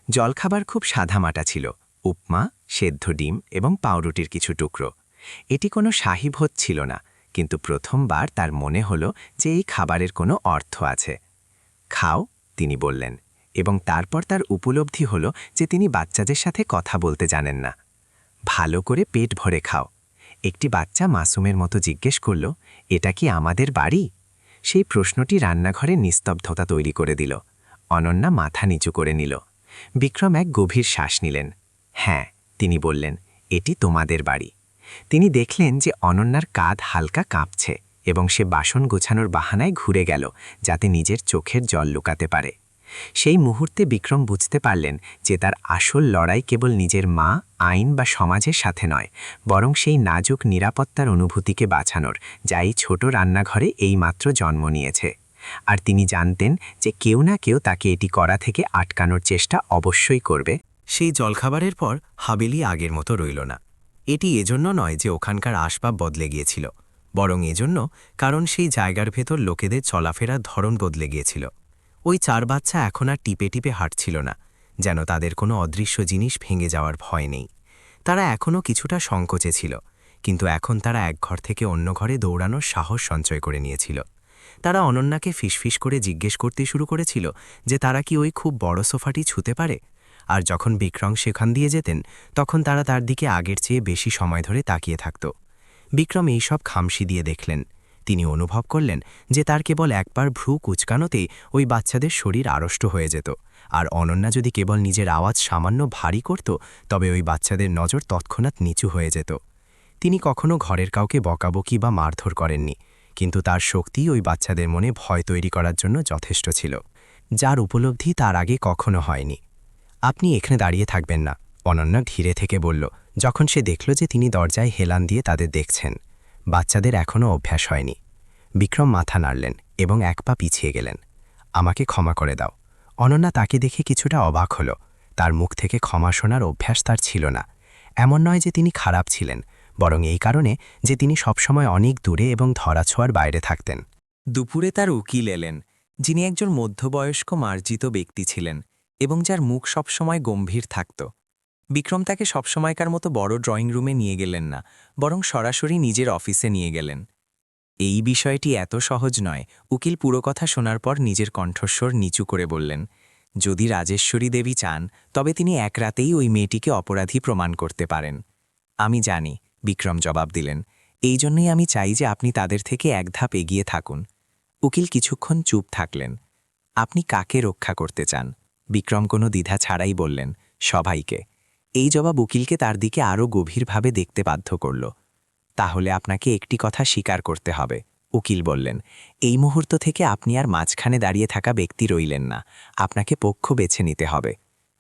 জলখাবার খুব সাদামাটা ছিল, উপমা, সেদ্ধ ডিম এবং পাউরুটির কিছু টুকরো। এটি কোনো শাহী ভোজ ছিল না, কিন্তু প্রথমবার তার মনে হলো যে এই খাবারের কোনো অর্থ আছে। খাও, তিনি বললেন, এবং তারপর তার উপলব্ধি হলো যে তিনি বাচ্চাদের সাথে কথা বলতে জানেন না। ভালো করে পেট ভরে খাও। একটি বাচ্চা মাসুমের মতো জিজ্ঞেস করল, এটা কি আমাদের বাড়ি? সেই প্রশ্নটি রান্নাঘরে নিস্তব্ধতা তৈরি করে দিল। অনন্যা মাথা নিচু করে নিল। বিক্রম এক গভীর শ্বাস নিলেন। হ্যাঁ, তিনি বললেন, এটি তোমাদের বাড়ি। তিনি দেখলেন যে অনন্যার কাঁধ হালকা কাঁপছে এবং সে বাসন গোছানোর বাহানায় ঘুরে গেল যাতে নিজের চোখের জল লুকাতে পারে। সেই মুহূর্তে বিক্রম বুঝতে পারলেন যে তার আসল লড়াই কেবল নিজের মা, আইন বা সমাজের সাথে নয়, বরং সেই নাজুক নিরাপত্তার অনুভূতিকে বাঁচানোর, যা এই ছোট রান্নাঘরে এইমাত্র জন্ম নিয়েছে। আর তিনি জানতেন যে কেউ না কেউ তাকে এটি করা থেকে আটকানোর চেষ্টা অবশ্যই করবে। সেই জলখাবারের পর হাবেলি আগের মতো রইল না। এটি এজন্য নয় যে ওখানকার আসবাব বদলে গিয়েছিল, বরং এজন্য কারণ সেই জায়গার ভেতর লোকেদের চলাফেরার ধরন বদলে গিয়েছিল। ওই 4 বাচ্চা এখন আর টিপে টিপে হাঁটছিল না, যেন তাদের কোনো অদৃশ্য জিনিস ভেঙে যাওয়ার ভয় নেই। তারা এখনও কিছুটা সংকোচে ছিল, কিন্তু এখন তারা এক ঘর থেকে অন্য ঘরে দৌড়ানোর সাহস সঞ্চয় করে নিয়েছিল। তারা অনন্যাকে ফিসফিস করে জিজ্ঞেস করতে শুরু করেছিল যে তারা কি ওই খুব বড় সোফাটি ছুঁতে পারে। আর যখন বিক্রম সেখান দিয়ে যেতেন, তখন তারা তার দিকে আগের চেয়ে বেশি সময় ধরে তাকিয়ে থাকত। বিক্রম এইসব খামশি দিয়ে দেখলেন। তিনি অনুভব করলেন যে তার কেবল একবার ভ্রু কুচকানোতেই ওই বাচ্চাদের শরীর আড়ষ্ট হয়ে যেত, আর অনন্যা যদি কেবল নিজের আওয়াজ সামান্য ভারী করত, তবে ওই বাচ্চাদের নজর তৎক্ষণাৎ নিচু হয়ে যেত। তিনি কখনো ঘরের কাউকে বকাবকি বা মারধর করেননি, কিন্তু তার শক্তি ওই বাচ্চাদের মনে ভয় তৈরি করার জন্য যথেষ্ট ছিল, যার উপলব্ধি তার আগে কখনো হয়নি। আপনি এখানে দাঁড়িয়ে থাকবেন না, অনন্যা ধীরে থেকে বলল, যখন সে দেখল যে তিনি দরজায় হেলান দিয়ে তাদের দেখছেন। বাচ্চাদের এখনও অভ্যাস হয়নি। বিক্রম মাথা নাড়লেন এবং এক পা পিছিয়ে গেলেন। আমাকে ক্ষমা করে দাও। অনন্যা তাকে দেখে কিছুটা অবাক হল। তার মুখ থেকে ক্ষমা শোনার অভ্যাস তার ছিল না। এমন নয় যে তিনি খারাপ ছিলেন, বরং এই কারণে যে তিনি সবসময় অনেক দূরে এবং ধরাছোঁয়ার বাইরে থাকতেন। দুপুরে তার উকিল এলেন, যিনি একজন মধ্যবয়স্ক মার্জিত ব্যক্তি ছিলেন এবং যার মুখ সবসময় গম্ভীর থাকত। বিক্রম তাকে সবসময়কার মতো বড় ড্রয়িং রুমে নিয়ে গেলেন না, বরং সরাসরি নিজের অফিসে নিয়ে গেলেন। এই বিষয়টি এত সহজ নয়, উকিল পুরো কথা শোনার পর নিজের কণ্ঠস্বর নিচু করে বললেন। যদি রাজেশ্বরী দেবী চান, তবে তিনি এক রাতেই ওই মেয়েটিকে অপরাধী প্রমাণ করতে পারেন। আমি জানি, বিক্রম জবাব দিলেন। এই জন্যই আমি চাই যে আপনি তাদের থেকে এক ধাপ এগিয়ে থাকুন। উকিল কিছুক্ষণ চুপ থাকলেন। আপনি কাকে রক্ষা করতে চান? বিক্রম কোনো দ্বিধা ছাড়াই বললেন, সবাইকে। এই জবাব উকিলকে তার দিকে আরও গভীরভাবে দেখতে বাধ্য করল। তাহলে আপনাকে একটি কথা স্বীকার করতে হবে, উকিল বললেন। এই মুহূর্ত থেকে আপনি আর মাঝখানে দাঁড়িয়ে থাকা ব্যক্তি রইলেন না, আপনাকে পক্ষ বেছে নিতে হবে।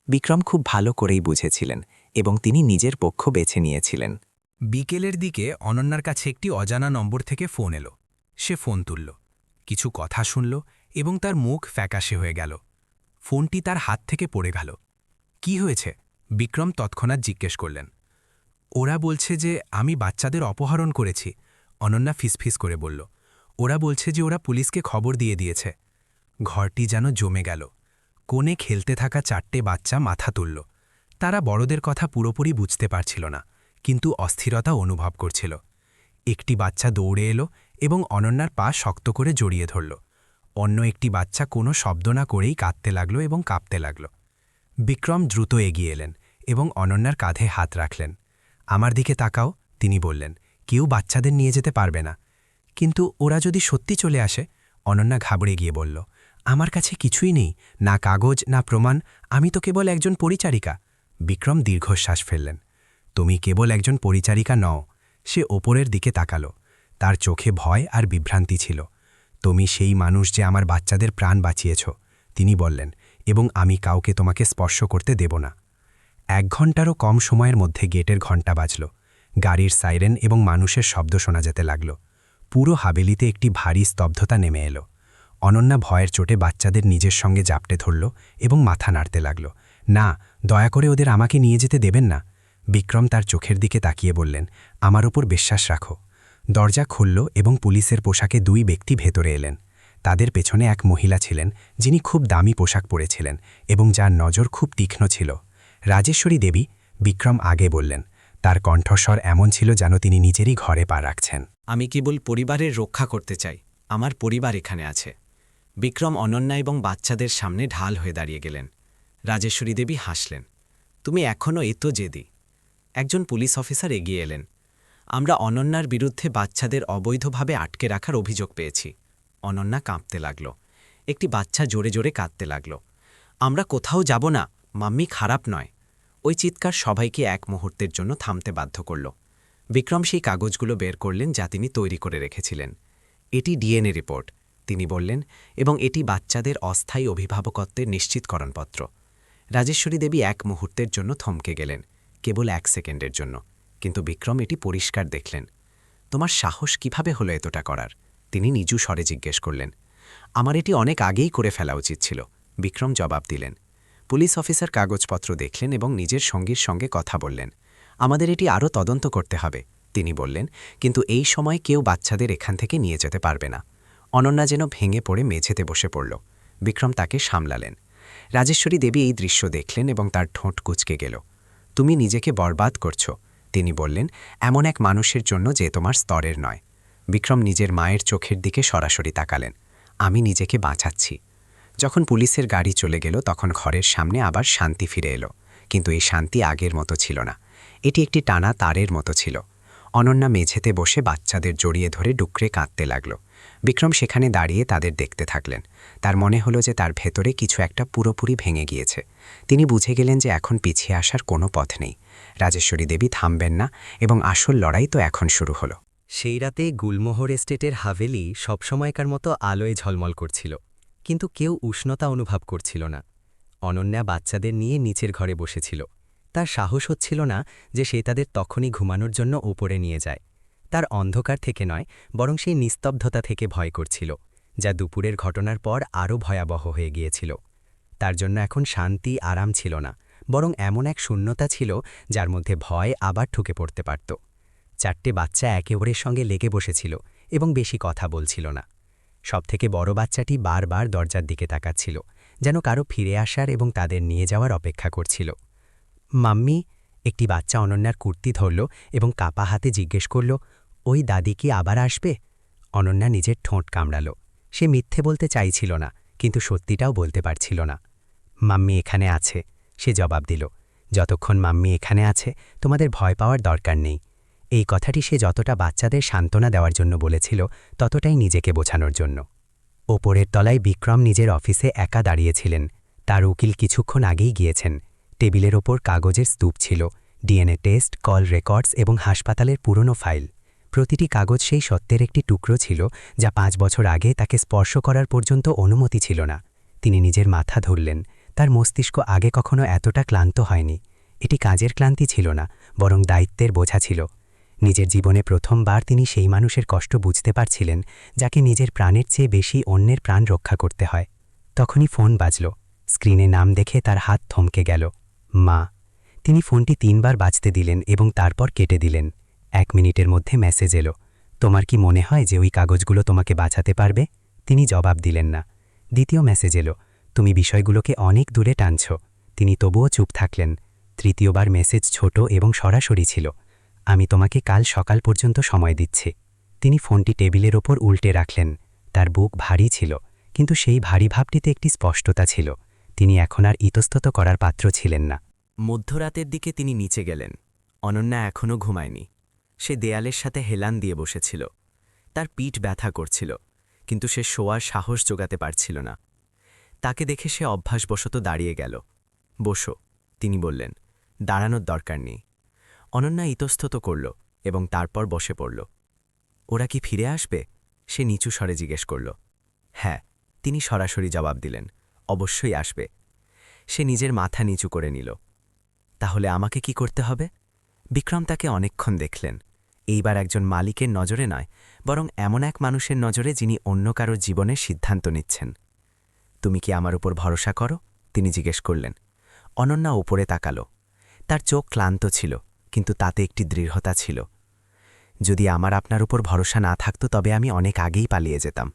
বিক্রম খুব ভালো করেই বুঝেছিলেন এবং তিনি নিজের পক্ষ বেছে নিয়েছিলেন। বিকেলের দিকে অনন্যার কাছে একটি অজানা নম্বর থেকে ফোন এলো। সে ফোন তুলল, কিছু কথা শুনল এবং তার মুখ ফ্যাকাশে হয়ে গেল। ফোনটি তার হাত থেকে পড়ে গেল। কি হয়েছে? বিক্রম তৎক্ষণাৎ জিজ্ঞেস করলেন। ওরা বলছে যে আমি বাচ্চাদের অপহরণ করেছি, অনন্যা ফিসফিস করে বলল। ওরা বলছে যে ওরা পুলিশকে খবর দিয়ে দিয়েছে। ঘরটি যেন জমে গেল। কোণে খেলতে থাকা 4টে বাচ্চা মাথা তুলল। তারা বড়দের কথা পুরোপুরি বুঝতে পারছিল না, কিন্তু অস্থিরতা অনুভব করছিল। একটি বাচ্চা দৌড়ে এলো এবং অনন্যার পা শক্ত করে জড়িয়ে ধরল। অন্য একটি বাচ্চা কোনো শব্দ না করেই কাঁদতে লাগল এবং কাঁপতে লাগল। বিক্রম দ্রুত এগিয়ে এলেন এবং অনন্যার কাঁধে হাত রাখলেন। আমার দিকে তাকাও, তিনি বললেন। কেউ বাচ্চাদের নিয়ে যেতে পারবে না। কিন্তু ওরা যদি সত্যি চলে আসে? অনন্যা ঘাবড়ে গিয়ে বলল। আমার কাছে কিছুই নেই, না কাগজ না প্রমাণ, আমি তো কেবল একজন পরিচারিকা। বিক্রম দীর্ঘশ্বাস ফেললেন। তুমি কেবল একজন পরিচারিকা নও। সে ওপরের দিকে তাকালো। তার চোখে ভয় আর বিভ্রান্তি ছিল। তুমি সেই মানুষ যে আমার বাচ্চাদের প্রাণ বাঁচিয়েছ, তিনি বললেন, এবং আমি কাউকে তোমাকে স্পর্শ করতে দেব না। 1 ঘণ্টারও কম সময়ের মধ্যে গেটের ঘণ্টা বাজল। গাড়ির সাইরেন এবং মানুষের শব্দ শোনা যেতে লাগল। পুরো হাবেলিতে একটি ভারী স্তব্ধতা নেমে এলো। অনন্যা ভয়ের চোটে বাচ্চাদের নিজের সঙ্গে জাপটে ধরল এবং মাথা নাড়তে লাগল। না, দয়া করে ওদের আমাকে নিয়ে যেতে দেবেন না। বিক্রম তার চোখের দিকে তাকিয়ে বললেন, আমার ওপর বিশ্বাস রাখো। দরজা খুলল এবং পুলিশের পোশাকে 2 ব্যক্তি ভেতরে এলেন। তাদের পেছনে এক মহিলা ছিলেন, যিনি খুব দামি পোশাক পরেছিলেন এবং যার নজর খুব তীক্ষ্ণ ছিল। রাজেশ্বরী দেবী, বিক্রম আগে বললেন। তার কণ্ঠস্বর এমন ছিল যেন তিনি নিজেরই ঘরে পা রাখছেন। আমি কেবল পরিবারের রক্ষা করতে চাই, আমার পরিবার এখানে আছে। বিক্রম অনন্যা এবং বাচ্চাদের সামনে ঢাল হয়ে দাঁড়িয়ে গেলেন। রাজেশ্বরী দেবী হাসলেন। তুমি এখনও এত জেদি। একজন পুলিশ অফিসার এগিয়ে এলেন। আমরা অনন্যার বিরুদ্ধে বাচ্চাদের অবৈধভাবে আটকে রাখার অভিযোগ পেয়েছি। অনন্যা কাঁপতে লাগল। একটি বাচ্চা জোরে জোরে কাঁদতে লাগল। আমরা কোথাও যাব না, মাম্মি খারাপ নয়। ওই চিৎকার সবাইকে এক মুহূর্তের জন্য থামতে বাধ্য করল। বিক্রম সেই কাগজগুলো বের করলেন যা তিনি তৈরি করে রেখেছিলেন। এটি ডিএনএ রিপোর্ট, তিনি বললেন, এবং এটি বাচ্চাদের অস্থায়ী অভিভাবকত্বের নিশ্চিতকরণপত্র। রাজেশ্বরী দেবী এক মুহূর্তের জন্য থমকে গেলেন, কেবল 1 সেকেন্ডের জন্য। কিন্তু বিক্রম এটি পরিষ্কার দেখলেন। তোমার সাহস কিভাবে হলো এতটা করার? তিনি নিচু স্বরে জিজ্ঞেস করলেন। আমার এটি অনেক আগেই করে ফেলা উচিত ছিল, বিক্রম জবাব দিলেন। পুলিশ অফিসার কাগজপত্র দেখলেন এবং নিজের সঙ্গীর সঙ্গে কথা বললেন। আমাদের এটি আরও তদন্ত করতে হবে, তিনি বললেন, কিন্তু এই সময় কেউ বাচ্চাদের এখান থেকে নিয়ে যেতে পারবে না। অনন্যা যেন ভেঙে পড়ে মেঝেতে বসে পড়ল। বিক্রম তাকে সামলালেন। রাজেশ্বরী দেবী এই দৃশ্য দেখলেন এবং তার ঠোঁট কুঁচকে গেল। তুমি নিজেকে বরবাদ করছো, তিনি বললেন, এমন এক মানুষের জন্য যে তোমার স্তরের নয়। বিক্রম নিজের মায়ের চোখের দিকে সরাসরি তাকালেন। আমি নিজেকে বাঁচাচ্ছি। যখন পুলিশের গাড়ি চলে গেল তখন ঘরের সামনে আবার শান্তি ফিরে এলো, কিন্তু এই শান্তি আগের মতো ছিল না। এটি একটি টানা তারের মতো ছিল। অনন্যা মেঝেতে বসে বাচ্চাদের জড়িয়ে ধরে ডুকরে কাঁদতে লাগল। বিক্রম সেখানে দাঁড়িয়ে তাদের দেখতে থাকলেন। তার মনে হলো যে তার ভেতরে কিছু একটা পুরোপুরি ভেঙে গিয়েছে। তিনি বুঝে গেলেন যে এখন পিছিয়ে আসার কোনো পথ নেই। রাজেশ্বরী দেবী থামবেন না, এবং আসল লড়াই তো এখন শুরু হলো। সেই রাতে গুলমোহর এস্টেটের হাভেলি সবসময়কার মতো আলোয় ঝলমল করছিল, কিন্তু কেউ উষ্ণতা অনুভব করছিল না। অনন্যা বাচ্চাদের নিয়ে নিচের ঘরে বসেছিল। তার সাহস হচ্ছিল না যে সে তাদের তখনই ঘুমানোর জন্য ওপরে নিয়ে যায়। তার অন্ধকার থেকে নয়, বরং সেই নিস্তব্ধতা থেকে ভয় করছিল, যা দুপুরের ঘটনার পর আরও ভয়াবহ হয়ে গিয়েছিল। তার জন্য এখন শান্তি আরাম ছিল না, বরং এমন এক শূন্যতা ছিল যার মধ্যে ভয় আবার ঢুকে পড়তে পারত। 4টে বাচ্চা একে অপরের সঙ্গে লেগে বসেছিল এবং বেশি কথা বলছিল না। সবথেকে বড় বাচ্চাটি বারবার দরজার দিকে তাকাচ্ছিল, যেন কারো ফিরে আসার এবং তাদের নিয়ে যাওয়ার অপেক্ষা করছিল। মাম্মি, একটি বাচ্চা অনন্যার কুর্তি ধরল এবং কাপা হাতে জিজ্ঞেস করল, ওই দাদি কি আবার আসবে? অনন্যা নিজের ঠোঁট কামড়াল। সে মিথ্যে বলতে চাইছিল না, কিন্তু সত্যিটাও বলতে পারছিল না। মাম্মি এখানে আছে, সে জবাব দিল। যতক্ষণ মাম্মি এখানে আছে তোমাদের ভয় পাওয়ার দরকার নেই। এই কথাটি সে যতটা বাচ্চাদের সান্ত্বনা দেওয়ার জন্য বলেছিল, ততটাই নিজেকে বোঝানোর জন্য। ওপরের তলায় বিক্রম নিজের অফিসে একা দাঁড়িয়েছিলেন। তার উকিল কিছুক্ষণ আগেই গিয়েছেন। টেবিলের ওপর কাগজের স্তূপ ছিল, ডিএনএ টেস্ট, কল রেকর্ডস এবং হাসপাতালের পুরনো ফাইল। প্রতিটি কাগজ সেই সত্যের একটি টুকরো ছিল যা 5 বছর আগে তাকে স্পর্শ করার পর্যন্ত অনুমতি ছিল না। তিনি নিজের মাথা ধরলেন। তার মস্তিষ্ক আগে কখনো এতটা ক্লান্ত হয়নি। এটি কাজের ক্লান্তি ছিল না, বরং দায়িত্বের বোঝা ছিল। নিজের জীবনে প্রথমবার তিনি সেই মানুষের কষ্ট বুঝতে পারছিলেন যাকে নিজের প্রাণের চেয়ে বেশি অন্যের প্রাণ রক্ষা করতে হয়। তখনই ফোন বাজল। স্ক্রিনে নাম দেখে তার হাত থমকে গেল। মা। তিনি ফোনটি 3 বার বাজতে দিলেন এবং তারপর কেটে দিলেন। 1 মিনিটের মধ্যে মেসেজ এলো, তোমার কি মনে হয় যে ওই কাগজগুলো তোমাকে বাঁচাতে পারবে? তিনি জবাব দিলেন না। দ্বিতীয় মেসেজ এলো, তুমি বিষয়গুলোকে অনেক দূরে টানছ। তিনি তবুও চুপ থাকলেন। তৃতীয়বার মেসেজ ছোট এবং সরাসরি ছিল, আমি তোমাকে কাল সকাল পর্যন্ত সময় দিচ্ছি। তিনি ফোনটি টেবিলের ওপর উল্টে রাখলেন। তার বুক ভারী ছিল, কিন্তু সেই ভারী ভাবটিতে একটি স্পষ্টতা ছিল। তিনি এখন আর ইতস্তত করার পাত্র ছিলেন না। মধ্যরাতের দিকে তিনি নিচে গেলেন। অনন্যা এখনও ঘুমায়নি। সে দেয়ালের সাথে হেলান দিয়ে বসেছিল। তার পিঠ ব্যথা করছিল, কিন্তু সে শোয়ার সাহস জোগাতে পারছিল না। তাকে দেখে সে অভ্যাসবশত দাঁড়িয়ে গেল। বসো, তিনি বললেন, দাঁড়ানোর দরকার নেই। অনন্যা ইতস্তত করল এবং তারপর বসে পড়ল। ওরা কি ফিরে আসবে? সে নিচু স্বরে জিজ্ঞেস করল। হ্যাঁ, তিনি সরাসরি জবাব দিলেন, অবশ্যই আসবে। সে নিজের মাথা নিচু করে নিল। তাহলে আমাকে কি করতে হবে? বিক্রম তাকে অনেকক্ষণ দেখলেন। এইবার একজন মালিকের নজরে নয়, বরং এমন এক মানুষের নজরে যিনি অন্য কারোর জীবনের সিদ্ধান্ত নিচ্ছেন। তুমি কি আমার উপর ভরসা করো? তিনি জিজ্ঞেস করলেন। অনন্যা উপরে তাকাল। তার চোখ ক্লান্ত ছিল, কিন্তু তাতে একটি দৃঢ়তা ছিল। যদি আমার আপনার উপর ভরসা না থাকত তবে আমি অনেক আগেই পালিয়ে যেতাম।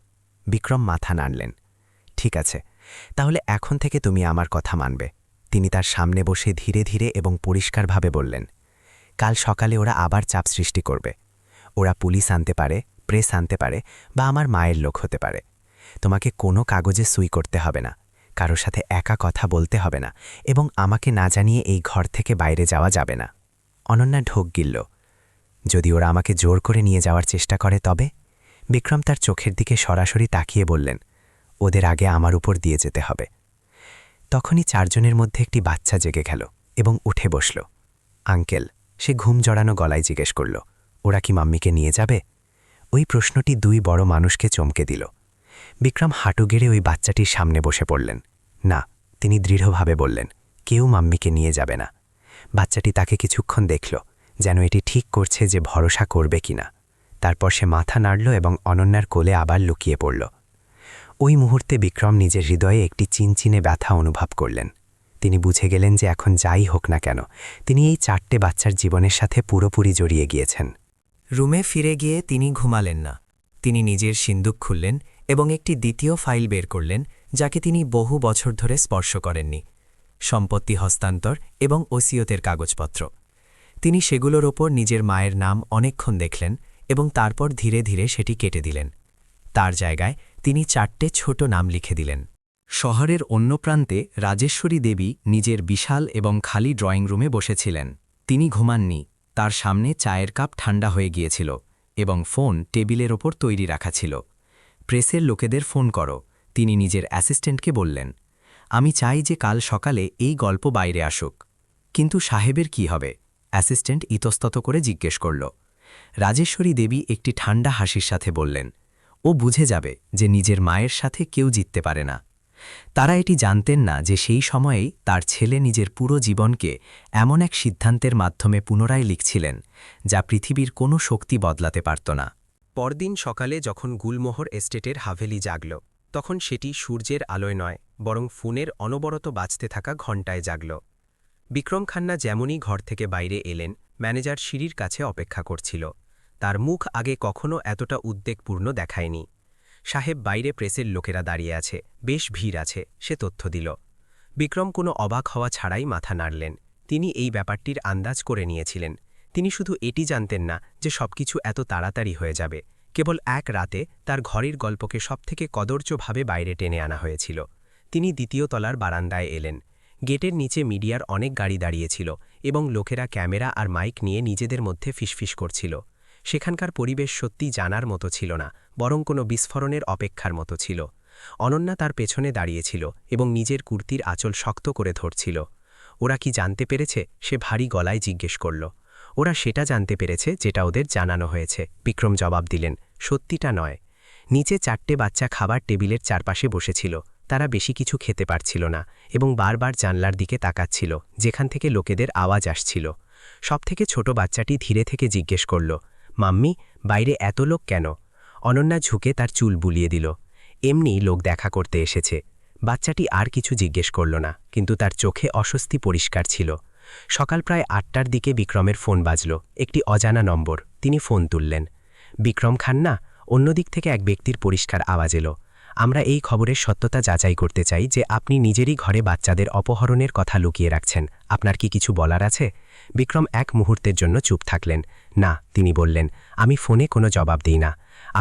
বিক্রম মাথা নাড়লেন। ঠিক আছে, তাহলে এখন থেকে তুমি আমার কথা মানবে। তিনি তার সামনে বসে ধীরে ধীরে এবং পরিষ্কারভাবে বললেন, কাল সকালে ওরা আবার চাপ সৃষ্টি করবে। ওরা পুলিশ আনতে পারে, প্রেস আনতে পারে, বা আমার মায়ের লোক হতে পারে। তোমাকে কোনো কাগজে সই করতে হবে না, কারোর সাথে একা কথা বলতে হবে না, এবং আমাকে না জানিয়ে এই ঘর থেকে বাইরে যাওয়া যাবে না। অনন্যা ঢোক গিলল। যদি ওরা আমাকে জোর করে নিয়ে যাওয়ার চেষ্টা করে তবে? বিক্রম তার চোখের দিকে সরাসরি তাকিয়ে বললেন, ওদের আগে আমার উপর দিয়ে যেতে হবে। তখনই চারজনের মধ্যে একটি বাচ্চা জেগে গেল এবং উঠে বসল। আঙ্কেল, সে ঘুম জড়ানো গলায় জিজ্ঞেস করল, ওরা কি মাম্মিকে নিয়ে যাবে? ওই প্রশ্নটি দুই বড় মানুষকে চমকে দিল। বিক্রম হাঁটু গেড়ে ওই বাচ্চাটির সামনে বসে পড়লেন। না, তিনি দৃঢ়ভাবে বললেন, কেউ মাম্মিকে নিয়ে যাবে না। বাচ্চাটি তাকে কিছুক্ষণ দেখল, যেন এটি ঠিক করছে যে ভরসা করবে কিনা। তারপর সে মাথা নাড়ল এবং অনন্যার কোলে আবার লুকিয়ে পড়ল। ওই মুহূর্তে বিক্রম নিজের হৃদয়ে একটি চিনচিনে ব্যথা অনুভব করলেন। তিনি বুঝে গেলেন যে এখন যাই হোক না কেন, তিনি এই 4টে বাচ্চার জীবনের সাথে পুরোপুরি জড়িয়ে গিয়েছেন। রুমে ফিরে গিয়ে তিনি ঘুমালেন না। তিনি নিজের সিন্দুক খুললেন এবং একটি দ্বিতীয় ফাইল বের করলেন, যাকে তিনি বহু বছর ধরে স্পর্শ করেননি। সম্পত্তি হস্তান্তর এবং ওসিয়তের কাগজপত্র। তিনি সেগুলোর ওপর নিজের মায়ের নাম অনেকক্ষণ দেখলেন এবং তারপর ধীরে ধীরে সেটি কেটে দিলেন। তার জায়গায় তিনি 4টে ছোট নাম লিখে দিলেন। শহরের অন্য প্রান্তে রাজেশ্বরী দেবী নিজের বিশাল এবং খালি ড্রয়িং রুমে বসেছিলেন। তিনি ঘুমাননি। তার সামনে চায়ের কাপ ঠান্ডা হয়ে গিয়েছিল এবং ফোন টেবিলের ওপর তৈরি রাখা ছিল। প্রেসের লোকেদের ফোন করো, তিনি নিজের অ্যাসিস্ট্যান্টকে বললেন। আমি চাই যে কাল সকালে এই গল্প বাইরে আসুক। কিন্তু সাহেবের কি হবে? অ্যাসিস্ট্যান্ট ইতস্তত করে জিজ্ঞেস করল। রাজেশ্বরী দেবী একটি ঠান্ডা হাসির সাথে বললেন, ও বুঝে যাবে যে নিজের মায়ের সাথে কেউ জিততে পারে না। তারা এটি জানতেন না যে সেই সময়েই তার ছেলে নিজের পুরো জীবনকে এমন এক সিদ্ধান্তের মাধ্যমে পুনরায় লিখছিলেন, যা পৃথিবীর কোনো শক্তি বদলাতে পারত না। পরদিন সকালে যখন গুলমোহর এস্টেটের হাভেলি জাগল, তখন সেটি সূর্যের আলোয় নয়, বরং ফোনের অনবরত বাজতে থাকা ঘণ্টায় জাগল। বিক্রম খান্না যেমনই ঘর থেকে বাইরে এলেন, ম্যানেজার সিঁড়ির কাছে অপেক্ষা করছিল। তার মুখ আগে কখনো এতটা উদ্বেগপূর্ণ দেখায়নি। সাহেব, বাইরে প্রেসের লোকেরা দাঁড়িয়ে আছে, বেশ ভিড় আছে, সে তথ্য দিল। বিক্রম কোনো অবাক হওয়া ছাড়াই মাথা নাড়লেন। তিনি এই ব্যাপারটির আন্দাজ করে নিয়েছিলেন। তিনি শুধু এটি জানতেন না যে সবকিছু এত তাড়াতাড়ি হয়ে যাবে। কেবল এক রাতে তার ঘরের গল্পকে সবথেকে কদর্যভাবে বাইরে টেনে আনা হয়েছিল। তিনি দ্বিতীয় তলার বারান্দায় এলেন। গেটের নিচে মিডিয়ার অনেক গাড়ি দাঁড়িয়েছিল এবং লোকেরা ক্যামেরা আর মাইক নিয়ে নিজেদের মধ্যে ফিসফিস করছিল। সেখানকার পরিবেশ সত্যি জানার মতো ছিল না, বরং কোনো বিস্ফোরণের অপেক্ষার মতো ছিল। অনন্যা তার পেছনে দাঁড়িয়েছিল এবং নিজের কুর্তির আঁচল শক্ত করে ধরছিল। ওরা কি জানতে পেরেছে? সে ভারী গলায় জিজ্ঞেস করল। ওরা সেটা জানতে পেরেছে যেটা ওদের জানানো হয়েছে, বিক্রম জবাব দিলেন। সত্যিটা নয়। নিচে 4টে বাচ্চা খাবার টেবিলের চারপাশে বসেছিল। তারা বেশি কিছু খেতে পারছিল না এবং বারবার জানলার দিকে তাকাচ্ছিল, যেখান থেকে লোকেদের আওয়াজ আসছিল। সবথেকে ছোট বাচ্চাটি ধীরে থেকে জিজ্ঞেস করল, মাম্মি, বাইরে এত লোক কেন? অনন্যা ঝুঁকে তার চুল বুলিয়ে দিল। এমনি লোক দেখা করতে এসেছে। বাচ্চাটি আর কিছু জিজ্ঞেস করল না, কিন্তু তার চোখে অস্বস্তি পরিষ্কার ছিল। সকাল প্রায় 8টার দিকে বিক্রমের ফোন বাজল। একটি অজানা নম্বর। তিনি ফোন তুললেন। বিক্রম খান্না? অন্যদিক থেকে এক ব্যক্তির পরিষ্কার আওয়াজ এলো। আমরা এই খবরের সত্যতা যাচাই করতে চাই যে আপনি নিজেরই ঘরে বাচ্চাদের অপহরণের কথা লুকিয়ে রাখছেন। আপনার কি কিছু বলার আছে? বিক্রম এক মুহূর্তের জন্য চুপ থাকলেন। না, তিনি বললেন, আমি ফোনে কোনো জবাব দিই না।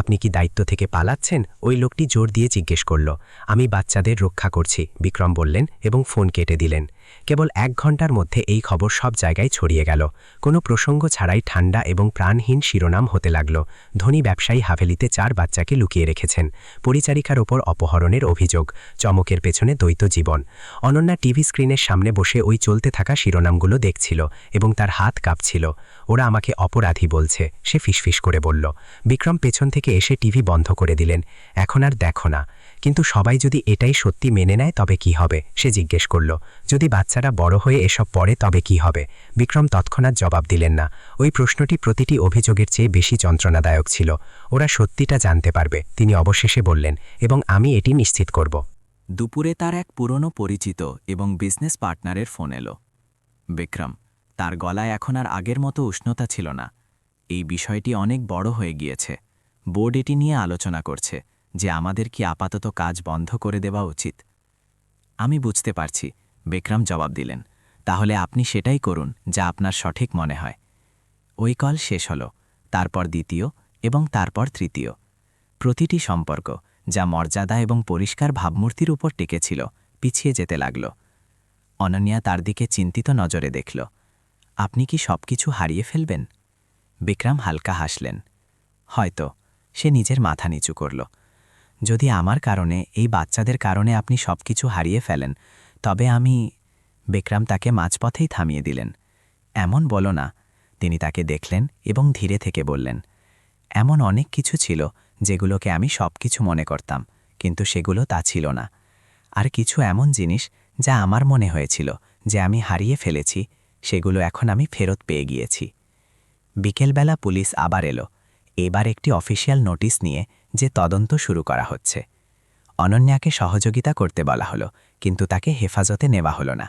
আপনি কি দায়িত্ব থেকে পালাচ্ছেন? ওই লোকটি জোর দিয়ে জিজ্ঞেস করল। আমি বাচ্চাদের রক্ষা করছি, বিক্রম বললেন এবং ফোন কেটে দিলেন। কেবল 1 ঘণ্টার মধ্যে এই খবর সব জায়গায় ছড়িয়ে গেল। কোনো প্রসঙ্গ ছাড়াই ঠান্ডা এবং প্রাণহীন শিরোনাম হতে লাগল। ধনী ব্যবসায়ী হাভেলিতে 4 বাচ্চাকে লুকিয়ে রেখেছেন। পরিচারিকার ওপর অপহরণের অভিযোগ। চমকের পেছনে দ্বৈত জীবন। অনন্যা টিভি স্ক্রিনের সামনে বসে ওই চলতে থাকা শিরোনামগুলো দেখছিল এবং তার হাত কাঁপছিল। ওরা আমাকে অপরাধী বলছে, সে ফিসফিস করে বলল। বিক্রম পেছন থেকে এসে টিভি বন্ধ করে দিলেন। এখন আর দেখো না। কিন্তু সবাই যদি এটাই সত্যি মেনে নেয় তবে কি হবে? সে জিজ্ঞেস করল। যদি বাচ্চারা বড় হয়ে এসব পড়ে তবে কি হবে? বিক্রম তৎক্ষণাৎ জবাব দিলেন না। ওই প্রশ্নটি প্রতিটি অভিযোগের চেয়ে বেশি যন্ত্রণাদায়ক ছিল। ওরা সত্যিটা জানতে পারবে, তিনি অবশেষে বললেন, এবং আমি এটি নিশ্চিত করব। দুপুরে তার এক পুরনো পরিচিত এবং বিজনেস পার্টনারের ফোন এলো। বিক্রম, তার গলায় এখন আর আগের মতো উষ্ণতা ছিল না। এই বিষয়টি অনেক বড় হয়ে গিয়েছে। বোর্ড এটি নিয়ে আলোচনা করছে যে আমাদের কি আপাতত কাজ বন্ধ করে দেওয়া উচিত। আমি বুঝতে পারছি, বিক্রম জবাব দিলেন। তাহলে আপনি সেটাই করুন যা আপনার সঠিক মনে হয়। ওই কল শেষ হল, তারপর দ্বিতীয় এবং তারপর তৃতীয়। প্রতিটি সম্পর্ক, যা মর্যাদা এবং পরিষ্কার ভাবমূর্তির উপর টেকেছিল, পিছিয়ে যেতে লাগল। অনন্যা তার দিকে চিন্তিত নজরে দেখল। আপনি কি সবকিছু হারিয়ে ফেলবেন? বিক্রম হালকা হাসলেন। হয়তো। সে নিজের মাথা নিচু করল। যদি আমার কারণে, এই বাচ্চাদের কারণে আপনি সবকিছু হারিয়ে ফেলেন, তবে আমি... বিক্রম তাকে মাঝপথেই থামিয়ে দিলেন। এমন বলো না। তিনি তাকে দেখলেন এবং ধীরে থেকে বললেন, এমন অনেক কিছু ছিল যেগুলোকে আমি সবকিছু মনে করতাম, কিন্তু সেগুলো তা ছিল না। আর কিছু এমন জিনিস যা আমার মনে হয়েছিল যে আমি হারিয়ে ফেলেছি, সেগুলো এখন আমি ফেরত পেয়ে গিয়েছি। বিকেলবেলা পুলিশ আবার এলো, এবার একটি অফিসিয়াল নোটিশ নিয়ে যে তদন্ত শুরু করা হচ্ছে। অনন্যাকে সহযোগিতা করতে বলা হলো, কিন্তু তাকে হেফাজতে নেওয়া হলো না।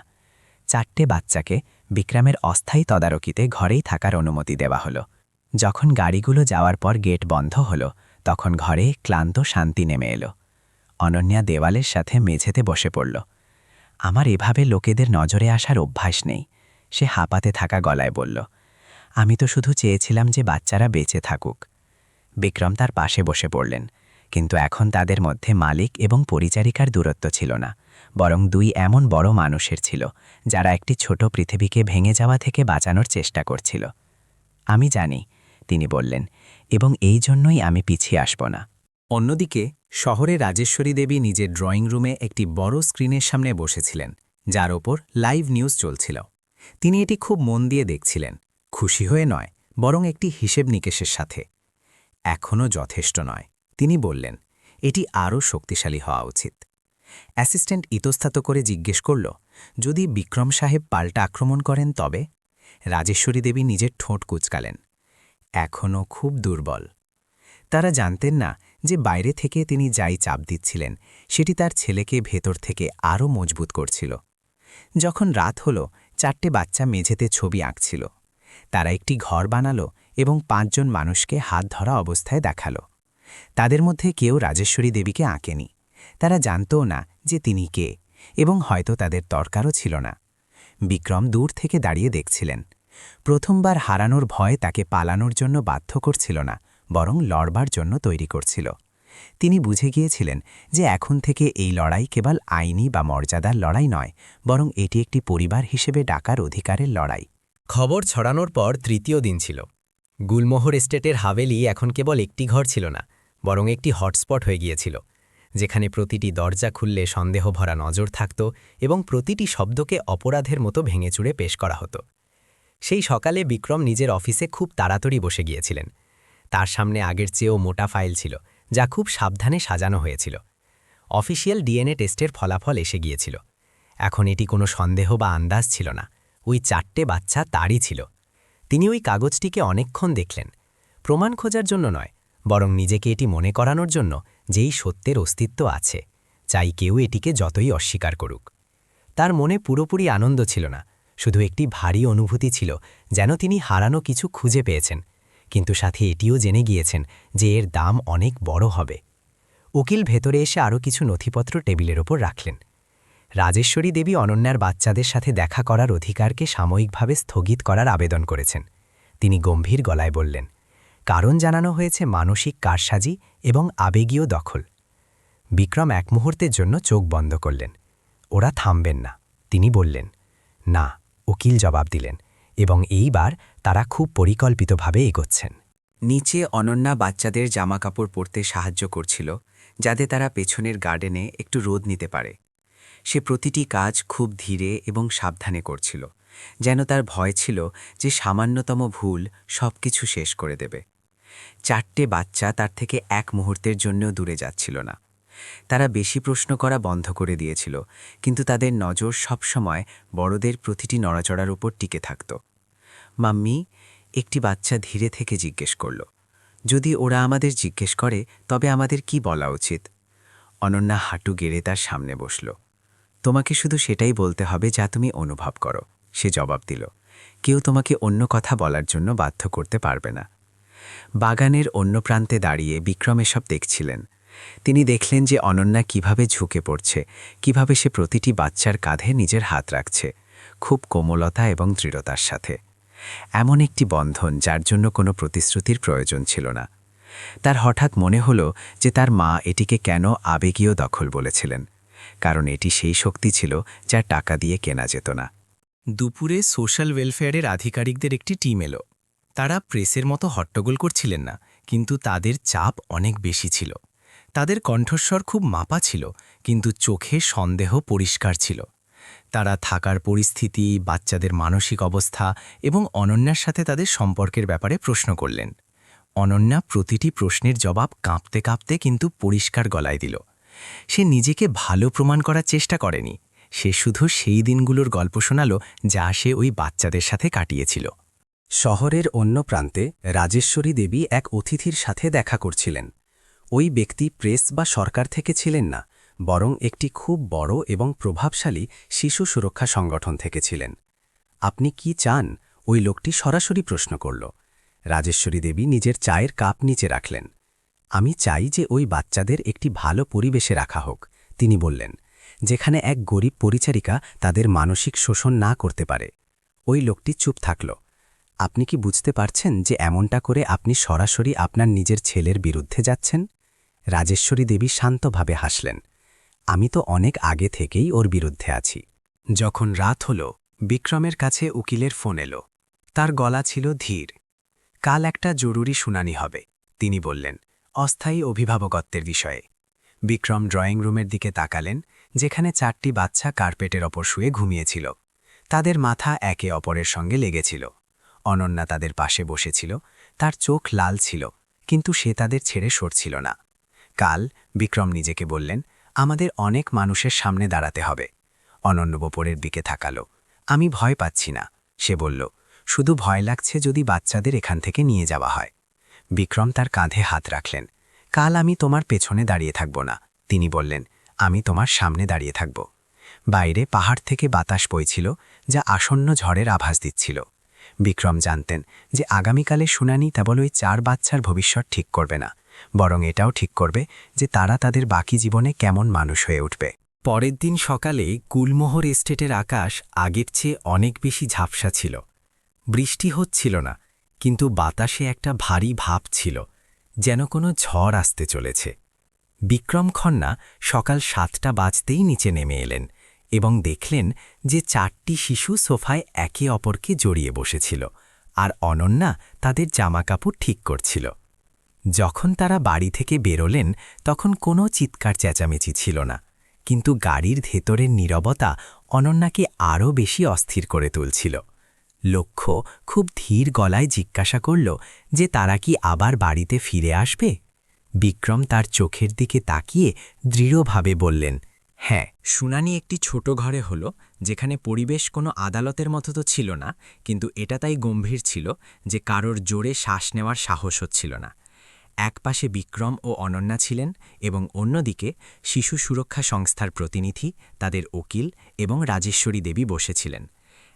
4টে বাচ্চাকে বিক্রমের অস্থায়ী তদারকিতে ঘরেই থাকার অনুমতি দেওয়া হলো। যখন গাড়িগুলো যাওয়ার পর গেট বন্ধ হলো, তখন ঘরে ক্লান্ত শান্তি নেমে এলো। অনন্যা দেওয়ালের সাথে মেঝেতে বসে পড়ল। আমার এভাবে লোকেদের নজরে আসার অভ্যাস নেই, সে হাঁপাতে থাকা গলায় বলল। আমি তো শুধু চেয়েছিলাম যে বাচ্চারা বেঁচে থাকুক। বিক্রম তার পাশে বসে পড়লেন, কিন্তু এখন তাদের মধ্যে মালিক এবং পরিচারিকার দূরত্ব ছিল না, বরং দুই এমন বড় মানুষের ছিল, যারা একটি ছোট পৃথিবীকে ভেঙে যাওয়া থেকে বাঁচানোর চেষ্টা করছিল। আমি জানি, তিনি বললেন, এবং এই জন্যই আমি পিছিয়ে আসব না। অন্যদিকে শহরে রাজেশ্বরী দেবী নিজের ড্রয়িং রুমে একটি বড় স্ক্রিনের সামনে বসেছিলেন, যার ওপর লাইভ নিউজ চলছিল। তিনি এটি খুব মন দিয়ে দেখছিলেন, খুশি হয়ে নয়, বরং একটি হিসেব নিকেশের সাথে। এখনও যথেষ্ট নয়, তিনি বললেন, এটি আরও শক্তিশালী হওয়া উচিত। অ্যাসিস্ট্যান্ট ইতস্তত করে জিজ্ঞেস করল, যদি বিক্রম সাহেব পাল্টা আক্রমণ করেন তবে? রাজেশ্বরী দেবী নিজের ঠোঁট কুঁচকালেন। এখনও খুব দুর্বল। তারা জানতেন না যে বাইরে থেকে তিনি যাই চাপ দিচ্ছিলেন, সেটি তার ছেলেকে ভেতর থেকে আরও মজবুত করছিল। যখন রাত হল, 4টে বাচ্চা মেঝেতে ছবি আঁকছিল। তারা একটি ঘর বানালো এবং 5 জন মানুষকে হাত ধরা অবস্থায় দেখালো। তাদের মধ্যে কেউ রাজেশ্বরী দেবীকে আঁকেনি। তারা জানতও না যে তিনি কে, এবং হয়তো তাদের দরকারও ছিল না। বিক্রম দূর থেকে দাঁড়িয়ে দেখছিলেন। প্রথমবার হারানোর ভয় তাকে পালানোর জন্য বাধ্য করছিল না, বরং লড়বার জন্য তৈরি করছিল। তিনি বুঝে গিয়েছিলেন যে এখন থেকে এই লড়াই কেবল আইনি বা মর্যাদার লড়াই নয়, বরং এটি একটি পরিবার হিসেবে ডাকার অধিকারের লড়াই। খবর ছড়ানোর পর তৃতীয় দিন ছিল। গুলমোহর এস্টেটের হাভেলি এখন কেবল একটি ঘর ছিল না, বরং একটি হটস্পট হয়ে গিয়েছিল, যেখানে প্রতিটি দরজা খুললে সন্দেহভরা নজর থাকত এবং প্রতিটি শব্দকে অপরাধের মতো ভেঙেচুড়ে পেশ করা হতো। সেই সকালে বিক্রম নিজের অফিসে খুব তাড়াতাড়ি বসে গিয়েছিলেন। তার সামনে আগের চেয়েও মোটা ফাইল ছিল, যা খুব সাবধানে সাজানো হয়েছিল। অফিসিয়াল ডিএনএ টেস্টের ফলাফল এসে গিয়েছিল। এখন এটি কোনো সন্দেহ বা আন্দাজ ছিল না, ওই 4টে বাচ্চা তারই ছিল। তিনি ওই কাগজটিকে অনেকক্ষণ দেখলেন, প্রমাণ খোঁজার জন্য নয়, বরং নিজেকে এটি মনে করানোর জন্য যেই সত্যের অস্তিত্ব আছে, চাই কেউ এটিকে যতই অস্বীকার করুক। তার মনে পুরোপুরি আনন্দ ছিল না, শুধু একটি ভারী অনুভূতি ছিল, যেন তিনি হারানো কিছু খুঁজে পেয়েছেন, কিন্তু সাথে এটিও জেনে গিয়েছেন যে এর দাম অনেক বড় হবে। উকিল ভেতরে এসে আরও কিছু নথিপত্র টেবিলের ওপর রাখলেন। রাজেশ্বরী দেবী অনন্যার বাচ্চাদের সাথে দেখা করার অধিকারকে সাময়িকভাবে স্থগিত করার আবেদন করেছেন। তিনি গম্ভীর গলায় বললেন, কারণ জানানো হয়েছে মানসিক কারসাজি এবং আবেগীয় দখল। বিক্রম এক মুহূর্তের জন্য চোখ বন্ধ করলেন। ওরা থামবেন না, তিনি বললেন। না, উকিল জবাব দিলেন, এবং এইবার তারা খুব পরিকল্পিতভাবে এগোচ্ছেন। নিচে অনন্যা বাচ্চাদের জামাকাপড় পরতে সাহায্য করছিল, যাতে তারা পেছনের গার্ডেনে একটু রোদ নিতে পারে। সে প্রতিটি কাজ খুব ধীরে এবং সাবধানে করছিল, যেন তার ভয় ছিল যে সামান্যতম ভুল সবকিছু শেষ করে দেবে। 4টে বাচ্চা তার থেকে এক মুহূর্তের জন্যও দূরে যাচ্ছিল না। তারা বেশি প্রশ্ন করা বন্ধ করে দিয়েছিল, কিন্তু তাদের নজর সবসময় বড়দের প্রতিটি নড়াচড়ার উপর টিকে থাকত। মাম্মি, একটি বাচ্চা ধীরে থেকে জিজ্ঞেস করল, যদি ওরা আমাদের জিজ্ঞেস করে তবে আমাদের কি বলা উচিত? অনন্যা হাঁটু গেড়ে তার সামনে বসল। তোমাকে শুধু সেটাই বলতে হবে যা তুমি অনুভব করো, সে জবাব দিল। কেউ তোমাকে অন্য কথা বলার জন্য বাধ্য করতে পারবে না। বাগানের অন্য প্রান্তে দাঁড়িয়ে বিক্রম এসব দেখছিলেন। তিনি দেখলেন যে অনন্যা কিভাবে ঝুঁকে পড়ছে, কিভাবে সে প্রতিটি বাচ্চার কাঁধে নিজের হাত রাখছে, খুব কোমলতা এবং দৃঢ়তার সাথে। এমন একটি বন্ধন যার জন্য কোনো প্রতিশ্রুতির প্রয়োজন ছিল না। তার হঠাৎ মনে হলো যে তার মা এটিকে কেন আবেগীয় দখল বলেছিলেন, কারণ এটি সেই শক্তি ছিল যা টাকা দিয়ে কেনা যেত না। দুপুরে সোশ্যাল ওয়েলফেয়ারের আধিকারিকদের একটি টিম এলো। তারা প্রেসের মতো হট্টগোল করছিলেন না, কিন্তু তাদের চাপ অনেক বেশি ছিল। তাদের কণ্ঠস্বর খুব মাপা ছিল, কিন্তু চোখে সন্দেহ পরিষ্কার ছিল। তারা থাকার পরিস্থিতি, বাচ্চাদের মানসিক অবস্থা এবং অনন্যার সাথে তাদের সম্পর্কের ব্যাপারে প্রশ্ন করলেন। অনন্যা প্রতিটি প্রশ্নের জবাব কাঁপতে কাঁপতে কিন্তু পরিষ্কার গলায় দিল। সে নিজেকে ভালো প্রমাণ করার চেষ্টা করেনি, সে শুধু সেই দিনগুলোর গল্প শোনাল যা সে ওই বাচ্চাদের সাথে কাটিয়েছিল। শহরের অন্য প্রান্তে রাজেশ্বরী দেবী এক অতিথির সাথে দেখা করছিলেন। ওই ব্যক্তি প্রেস বা সরকার থেকে ছিলেন না, বরং একটি খুব বড় এবং প্রভাবশালী শিশু সুরক্ষা সংগঠন থেকে ছিলেন। আপনি কি চান? ওই লোকটি সরাসরি প্রশ্ন করল। রাজেশ্বরী দেবী নিজের চায়ের কাপ নিচে রাখলেন। আমি চাই যে ওই বাচ্চাদের একটি ভালো পরিবেশে রাখা হোক, তিনি বললেন, যেখানে এক গরিব পরিচারিকা তাদের মানসিক শোষণ না করতে পারে। ওই লোকটি চুপ থাকল। আপনি কি বুঝতে পারছেন যে এমনটা করে আপনি সরাসরি আপনার নিজের ছেলের বিরুদ্ধে যাচ্ছেন? রাজেশ্বরী দেবী শান্তভাবে হাসলেন। আমি তো অনেক আগে থেকেই ওর বিরুদ্ধে আছি। যখন রাত হল, বিক্রমের কাছে উকিলের ফোন এলো। তার গলা ছিল ধীর। কাল একটা জরুরি শুনানি হবে, তিনি বললেন, অস্থায়ী অভিভাবকত্বের বিষয়ে। বিক্রম ড্রয়িং রুমের দিকে তাকালেন, যেখানে 4টি বাচ্চা কার্পেটের ওপর শুয়ে ঘুমিয়েছিল। তাদের মাথা একে অপরের সঙ্গে লেগেছিল। অনন্যা তাদের পাশে বসেছিল, তার চোখ লাল ছিল, কিন্তু সে তাদের ছেড়ে সরছিল না। কাল, বিক্রম নিজেকে বললেন, আমাদের অনেক মানুষের সামনে দাঁড়াতে হবে। অনন্য বপরের দিকে তাকালো। আমি ভয় পাচ্ছি না, সে বলল, শুধু ভয় লাগছে যদি বাচ্চাদের এখান থেকে নিয়ে যাওয়া হয়। বিক্রম তার কাঁধে হাত রাখলেন। কাল আমি তোমার পেছনে দাঁড়িয়ে থাকব না, তিনি বললেন, আমি তোমার সামনে দাঁড়িয়ে থাকব। বাইরে পাহাড় থেকে বাতাস বইছিল, যা আসন্ন ঝড়ের আভাস দিচ্ছিল। বিক্রম জানতেন যে আগামীকালে শুনানি কেবল ওই 4 বাচ্চার ভবিষ্যৎ ঠিক করবে না, বরং এটাও ঠিক করবে যে তারা তাদের বাকি জীবনে কেমন মানুষ হয়ে উঠবে। পরের দিন সকালে গুলমোহর এস্টেটের আকাশ আগের চেয়ে অনেক বেশি ঝাপসা ছিল। বৃষ্টি হচ্ছিল না, কিন্তু বাতাসে একটা ভারী ভাব ছিল, যেন কোনো ঝড় আসতে চলেছে। বিক্রম খন্না সকাল 7টা বাজতেই নিচে নেমে এলেন এবং দেখলেন যে 4টি শিশু সোফায় একে অপরকে জড়িয়ে বসেছিল, আর অনন্যা তাদের জামাকাপড় ঠিক করছিল। যখন তারা বাড়ি থেকে বেরোলেন, তখন কোনো চিৎকার চেঁচামেচি ছিল না, কিন্তু গাড়ির ভেতরের নীরবতা অনন্যাকে আরও বেশি অস্থির করে তুলছিল। লক্ষ্য খুব ধীর গলায় জিজ্ঞাসা করল যে তারা কি আবার বাড়িতে ফিরে আসবে। বিক্রম তার চোখের দিকে তাকিয়ে দৃঢ়ভাবে বললেন, হ্যাঁ। শুনানি একটি ছোট ঘরে হলো, যেখানে পরিবেশ কোনো আদালতের মতো তো ছিল না, কিন্তু এটা তাই গম্ভীর ছিল যে কারোর জোরে শ্বাস নেওয়ার সাহস হচ্ছিল না। একপাশে বিক্রম ও অনন্যা ছিলেন এবং অন্যদিকে শিশু সুরক্ষা সংস্থার প্রতিনিধি, তাদের উকিল এবং রাজেশ্বরী দেবী বসেছিলেন।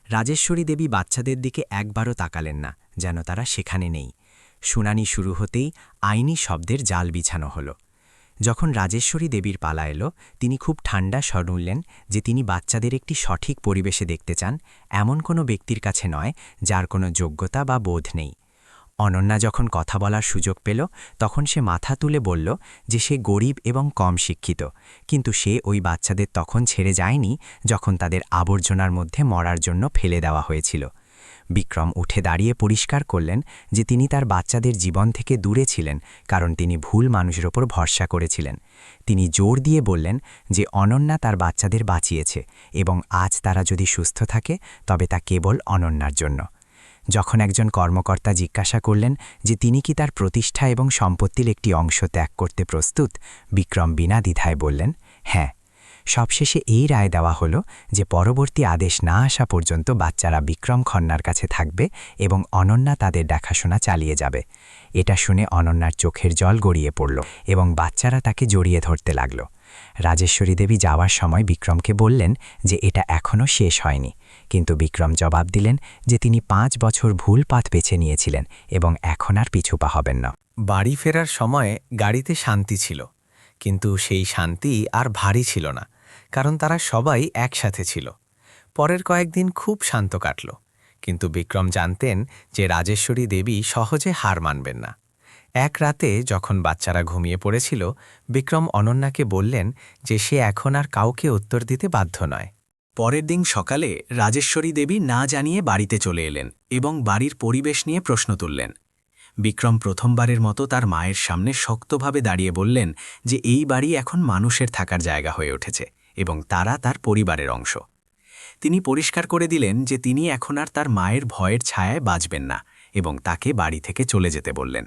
রাজেশ্বরী দেবী বাচ্চাদের দিকে একবারও তাকালেন না, যেন তারা সেখানে নেই। শুনানি শুরু হতেই আইনি শব্দের জাল বিছানো হলো। যখন রাজেশ্বরী দেবীর পালা এলো, তিনি খুব ঠান্ডা স্বর বললেন যে তিনি বাচ্চাদের একটি সঠিক পরিবেশে দেখতে চান, এমন কোনো ব্যক্তির কাছে নয় যার কোনো যোগ্যতা বা বোধ নেই। অনন্যা যখন কথা বলার সুযোগ পেল, তখন সে মাথা তুলে বলল যে সে গরিব এবং কম শিক্ষিত, কিন্তু সে ওই বাচ্চাদের তখন ছেড়ে যায়নি যখন তাদের আবর্জনার মধ্যে মরার জন্য ফেলে দেওয়া হয়েছিল। বিক্রম উঠে দাঁড়িয়ে পরিষ্কার করলেন যে তিনি তার বাচ্চাদের জীবন থেকে দূরে ছিলেন, কারণ তিনি ভুল মানুষের ওপর ভরসা করেছিলেন। তিনি জোর দিয়ে বললেন যে অনন্যা তার বাচ্চাদের বাঁচিয়েছে এবং আজ তারা যদি সুস্থ থাকে তবে তা কেবল অনন্যার জন্য। যখন একজন কর্মকর্তা জিজ্ঞাসা করলেন যে তিনি কি তার প্রতিষ্ঠা এবং সম্পত্তির একটি অংশ ত্যাগ করতে প্রস্তুত, বিক্রম বিনা দ্বিধায় বললেন, হ্যাঁ। সবশেষে এই রায় দেওয়া হলো যে পরবর্তী আদেশ না আসা পর্যন্ত বাচ্চারা বিক্রম খন্নার কাছে থাকবে এবং অনন্যা তাদের দেখাশোনা চালিয়ে যাবে। এটা শুনে অনন্যার চোখের জল গড়িয়ে পড়ল এবং বাচ্চারা তাকে জড়িয়ে ধরতে লাগল। রাজেশ্বরী দেবী যাওয়ার সময় বিক্রমকে বললেন যে এটা এখনও শেষ হয়নি, কিন্তু বিক্রম জবাব দিলেন যে তিনি 5 বছর ভুল পথ বেছে নিয়েছিলেন এবং এখন আর পিছুপা হবেন না। বাড়ি ফেরার সময় গাড়িতে শান্তি ছিল, কিন্তু সেই শান্তি আর ভারী ছিল না, কারণ তারা সবাই একসাথে ছিল। পরের কয়েকদিন খুব শান্ত কাটল, কিন্তু বিক্রম জানতেন যে রাজেশ্বরী দেবী সহজে হার মানবেন না। এক রাতে যখন বাচ্চারা ঘুমিয়ে পড়েছিল, বিক্রম অনন্যাকে বললেন যে সে এখন আর কাউকে উত্তর দিতে বাধ্য নয়। পরের দিন সকালে রাজেশ্বরী দেবী না জানিয়ে বাড়িতে চলে এলেন এবং বাড়ির পরিবেশ নিয়ে প্রশ্ন তুললেন। বিক্রম প্রথমবারের মতো তার মায়ের সামনে শক্তভাবে দাঁড়িয়ে বললেন যে এই বাড়ি এখন মানুষের থাকার জায়গা হয়ে উঠেছে এবং তারা তার পরিবারের অংশ। তিনি পরিষ্কার করে দিলেন যে তিনি এখন আর তার মায়ের ভয়ের ছায়ায় বাঁচবেন না এবং তাকে বাড়ি থেকে চলে যেতে বললেন।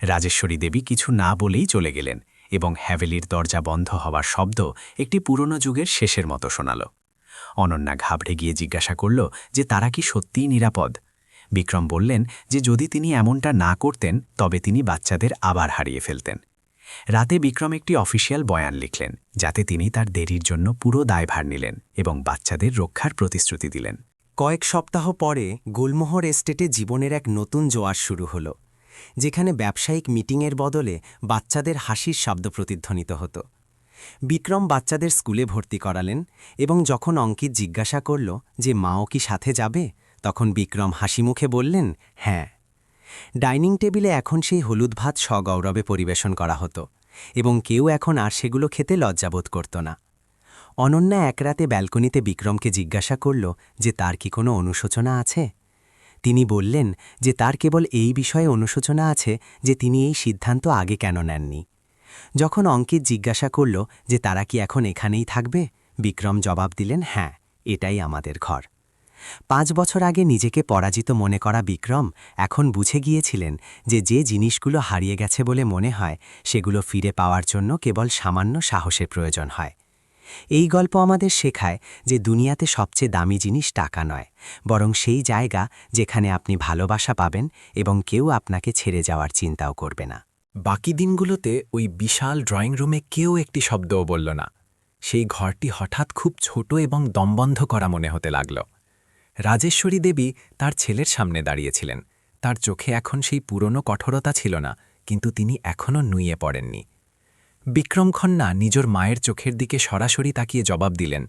রাজেশ্বরী দেবী কিছু না বলেই চলে গেলেন এবং হ্যাভেলির দরজা বন্ধ হওয়ার শব্দ একটি পুরনো যুগের শেষের মতো শোনাল। অনন্যা ঘাবড়ে গিয়ে জিজ্ঞাসা করল যে তারা কি সত্যিই নিরাপদ। বিক্রম বললেন যে যদি তিনি এমনটা না করতেন তবে তিনি বাচ্চাদের আবার হারিয়ে ফেলতেন। রাতে বিক্রম একটি অফিসিয়াল বয়ান লিখলেন, যাতে তিনি তার দেরির জন্য পুরো দায়ভার নিলেন এবং বাচ্চাদের রক্ষার প্রতিশ্রুতি দিলেন। কয়েক সপ্তাহ পরে গুলমোহর এস্টেটে জীবনের এক নতুন জোয়ার শুরু হল, যেখানে ব্যবসায়িক মিটিংয়ের বদলে বাচ্চাদের হাসির শব্দ প্রতিধ্বনিত হতো। বিক্রম বাচ্চাদের স্কুলে ভর্তি করালেন এবং যখন অঙ্কিত জিজ্ঞাসা করল যে মাও কি সাথে যাবে, তখন বিক্রম হাসিমুখে বললেন হ্যাঁ। ডাইনিং টেবিলে এখন সেই হলুদ ভাত সগৌরবে পরিবেশন করা হতো এবং কেউ এখন আর সেগুলো খেতে লজ্জাবোধ করত না। অনন্যা এক রাতে ব্যালকনিতে বিক্রমকে জিজ্ঞাসা করল যে তার কি কোনো অনুশোচনা আছে। তিনি বললেন যে তার কেবল এই বিষয়ে অনুশোচনা আছে যে তিনি এই সিদ্ধান্ত আগে কেন নেননি। যখন অঙ্কিত জিজ্ঞাসা করল যে তারা কি এখন এখানেই থাকবে, বিক্রম জবাব দিলেন হ্যাঁ, এটাই আমাদের ঘর। 5 বছর আগে নিজেকে পরাজিত মনে করা বিক্রম এখন বুঝে গিয়েছিলেন যে যে জিনিসগুলো হারিয়ে গেছে বলে মনে হয় সেগুলো ফিরে পাওয়ার জন্য কেবল সামান্য সাহসের প্রয়োজন হয়। এই গল্প আমাদের শেখায় যে দুনিয়াতে সবচেয়ে দামি জিনিস টাকা নয়, বরং সেই জায়গা যেখানে আপনি ভালোবাসা পাবেন এবং কেউ আপনাকে ছেড়ে যাওয়ার চিন্তাও করবে না। বাকি দিনগুলোতে ওই বিশাল ড্রয়িং রুমে কেউ একটি শব্দও বলল না। সেই ঘরটি হঠাৎ খুব ছোট এবং দমবন্ধ করা মনে হতে লাগল। রাজেশ্বরী দেবী তার ছেলের সামনে দাঁড়িয়েছিলেন। তার চোখে এখন সেই পুরনো কঠোরতা ছিল না, কিন্তু তিনি এখনও নুয়ে পড়েননি। বিক্রম খন্না নিজের মায়ের চোখের দিকে সরাসরি তাকিয়ে জবাব দিলেন,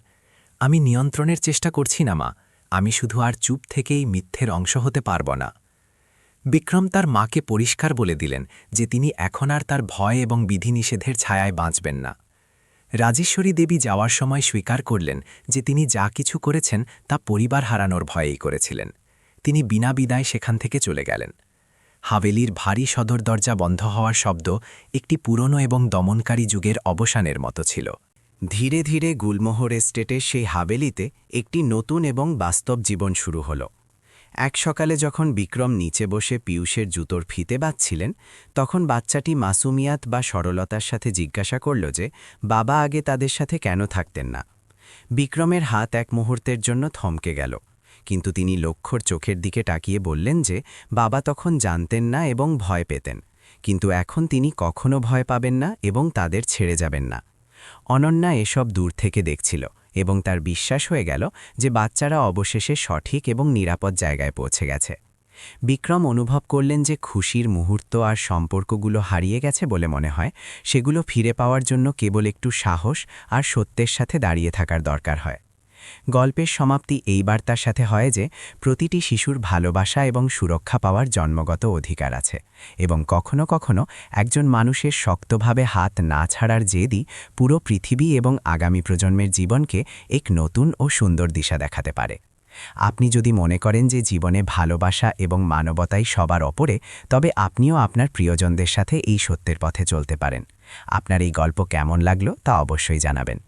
আমি নিয়ন্ত্রণের চেষ্টা করছি না মা, আমি শুধু আর চুপ থেকেই মিথ্যের অংশ হতে পারব না। বিক্রম তার মাকে পরিষ্কার বলে দিলেন যে তিনি এখন আর তার ভয় এবং বিধিনিষেধের ছায়ায় বাঁচবেন না। রাজেশ্বরী দেবী যাওয়ার সময় স্বীকার করলেন যে তিনি যা কিছু করেছেন তা পরিবার হারানোর ভয়েই করেছিলেন। তিনি বিনা বিদায় সেখান থেকে চলে গেলেন। হাভেলির ভারী সদর দরজা বন্ধ হওয়ার শব্দ একটি পুরনো এবং দমনকারী যুগের অবসানের মতো ছিল। ধীরে ধীরে গুলমোহর এস্টেটে সেই হাভেলিতে একটি নতুন এবং বাস্তব জীবন শুরু হল। এক সকালে যখন বিক্রম নিচে বসে পিয়ুষের জুতোর ফিতে বাঁধছিলেন, তখন বাচ্চাটি মাসুমিয়াত বা সরলতার সাথে জিজ্ঞাসা করল যে বাবা আগে তাদের সাথে কেন থাকতেন না। বিক্রমের হাত এক মুহূর্তের জন্য থমকে গেল, কিন্তু তিনি লক্ষ্যর চোখের দিকে তাকিয়ে বললেন যে বাবা তখন জানতেন না এবং ভয় পেতেন, কিন্তু এখন তিনি কখনো ভয় পাবেন না এবং তাদের ছেড়ে যাবেন না। অনন্যা এসব দূর থেকে দেখছিল এবং তার বিশ্বাস হয়ে গেল যে বাচ্চারা অবশেষে সঠিক এবং নিরাপদ জায়গায় পৌঁছে গেছে। বিক্রম অনুভব করলেন যে খুশির মুহূর্ত আর সম্পর্কগুলো হারিয়ে গেছে বলে মনে হয়, সেগুলো ফিরে পাওয়ার জন্য কেবল একটু সাহস আর সত্যের সাথে দাঁড়িয়ে থাকার দরকার হয়। গল্পের সমাপ্তি এই বার্তার সাথে হয় যে প্রতিটি শিশুর ভালোবাসা এবং সুরক্ষা পাওয়ার জন্মগত অধিকার আছে এবং কখনো কখনো একজন মানুষের শক্তভাবে হাত না ছাড়ার জেদই পুরো পৃথিবী এবং আগামী প্রজন্মের জীবনকে এক নতুন ও সুন্দর দিশা দেখাতে পারে। আপনি যদি মনে করেন যে জীবনে ভালোবাসা এবং মানবতাই সবার ওপরে, তবে আপনিও আপনার প্রিয়জনদের সাথে এই সত্যের পথে চলতে পারেন। আপনার এই গল্প কেমন লাগলো তা অবশ্যই জানাবেন।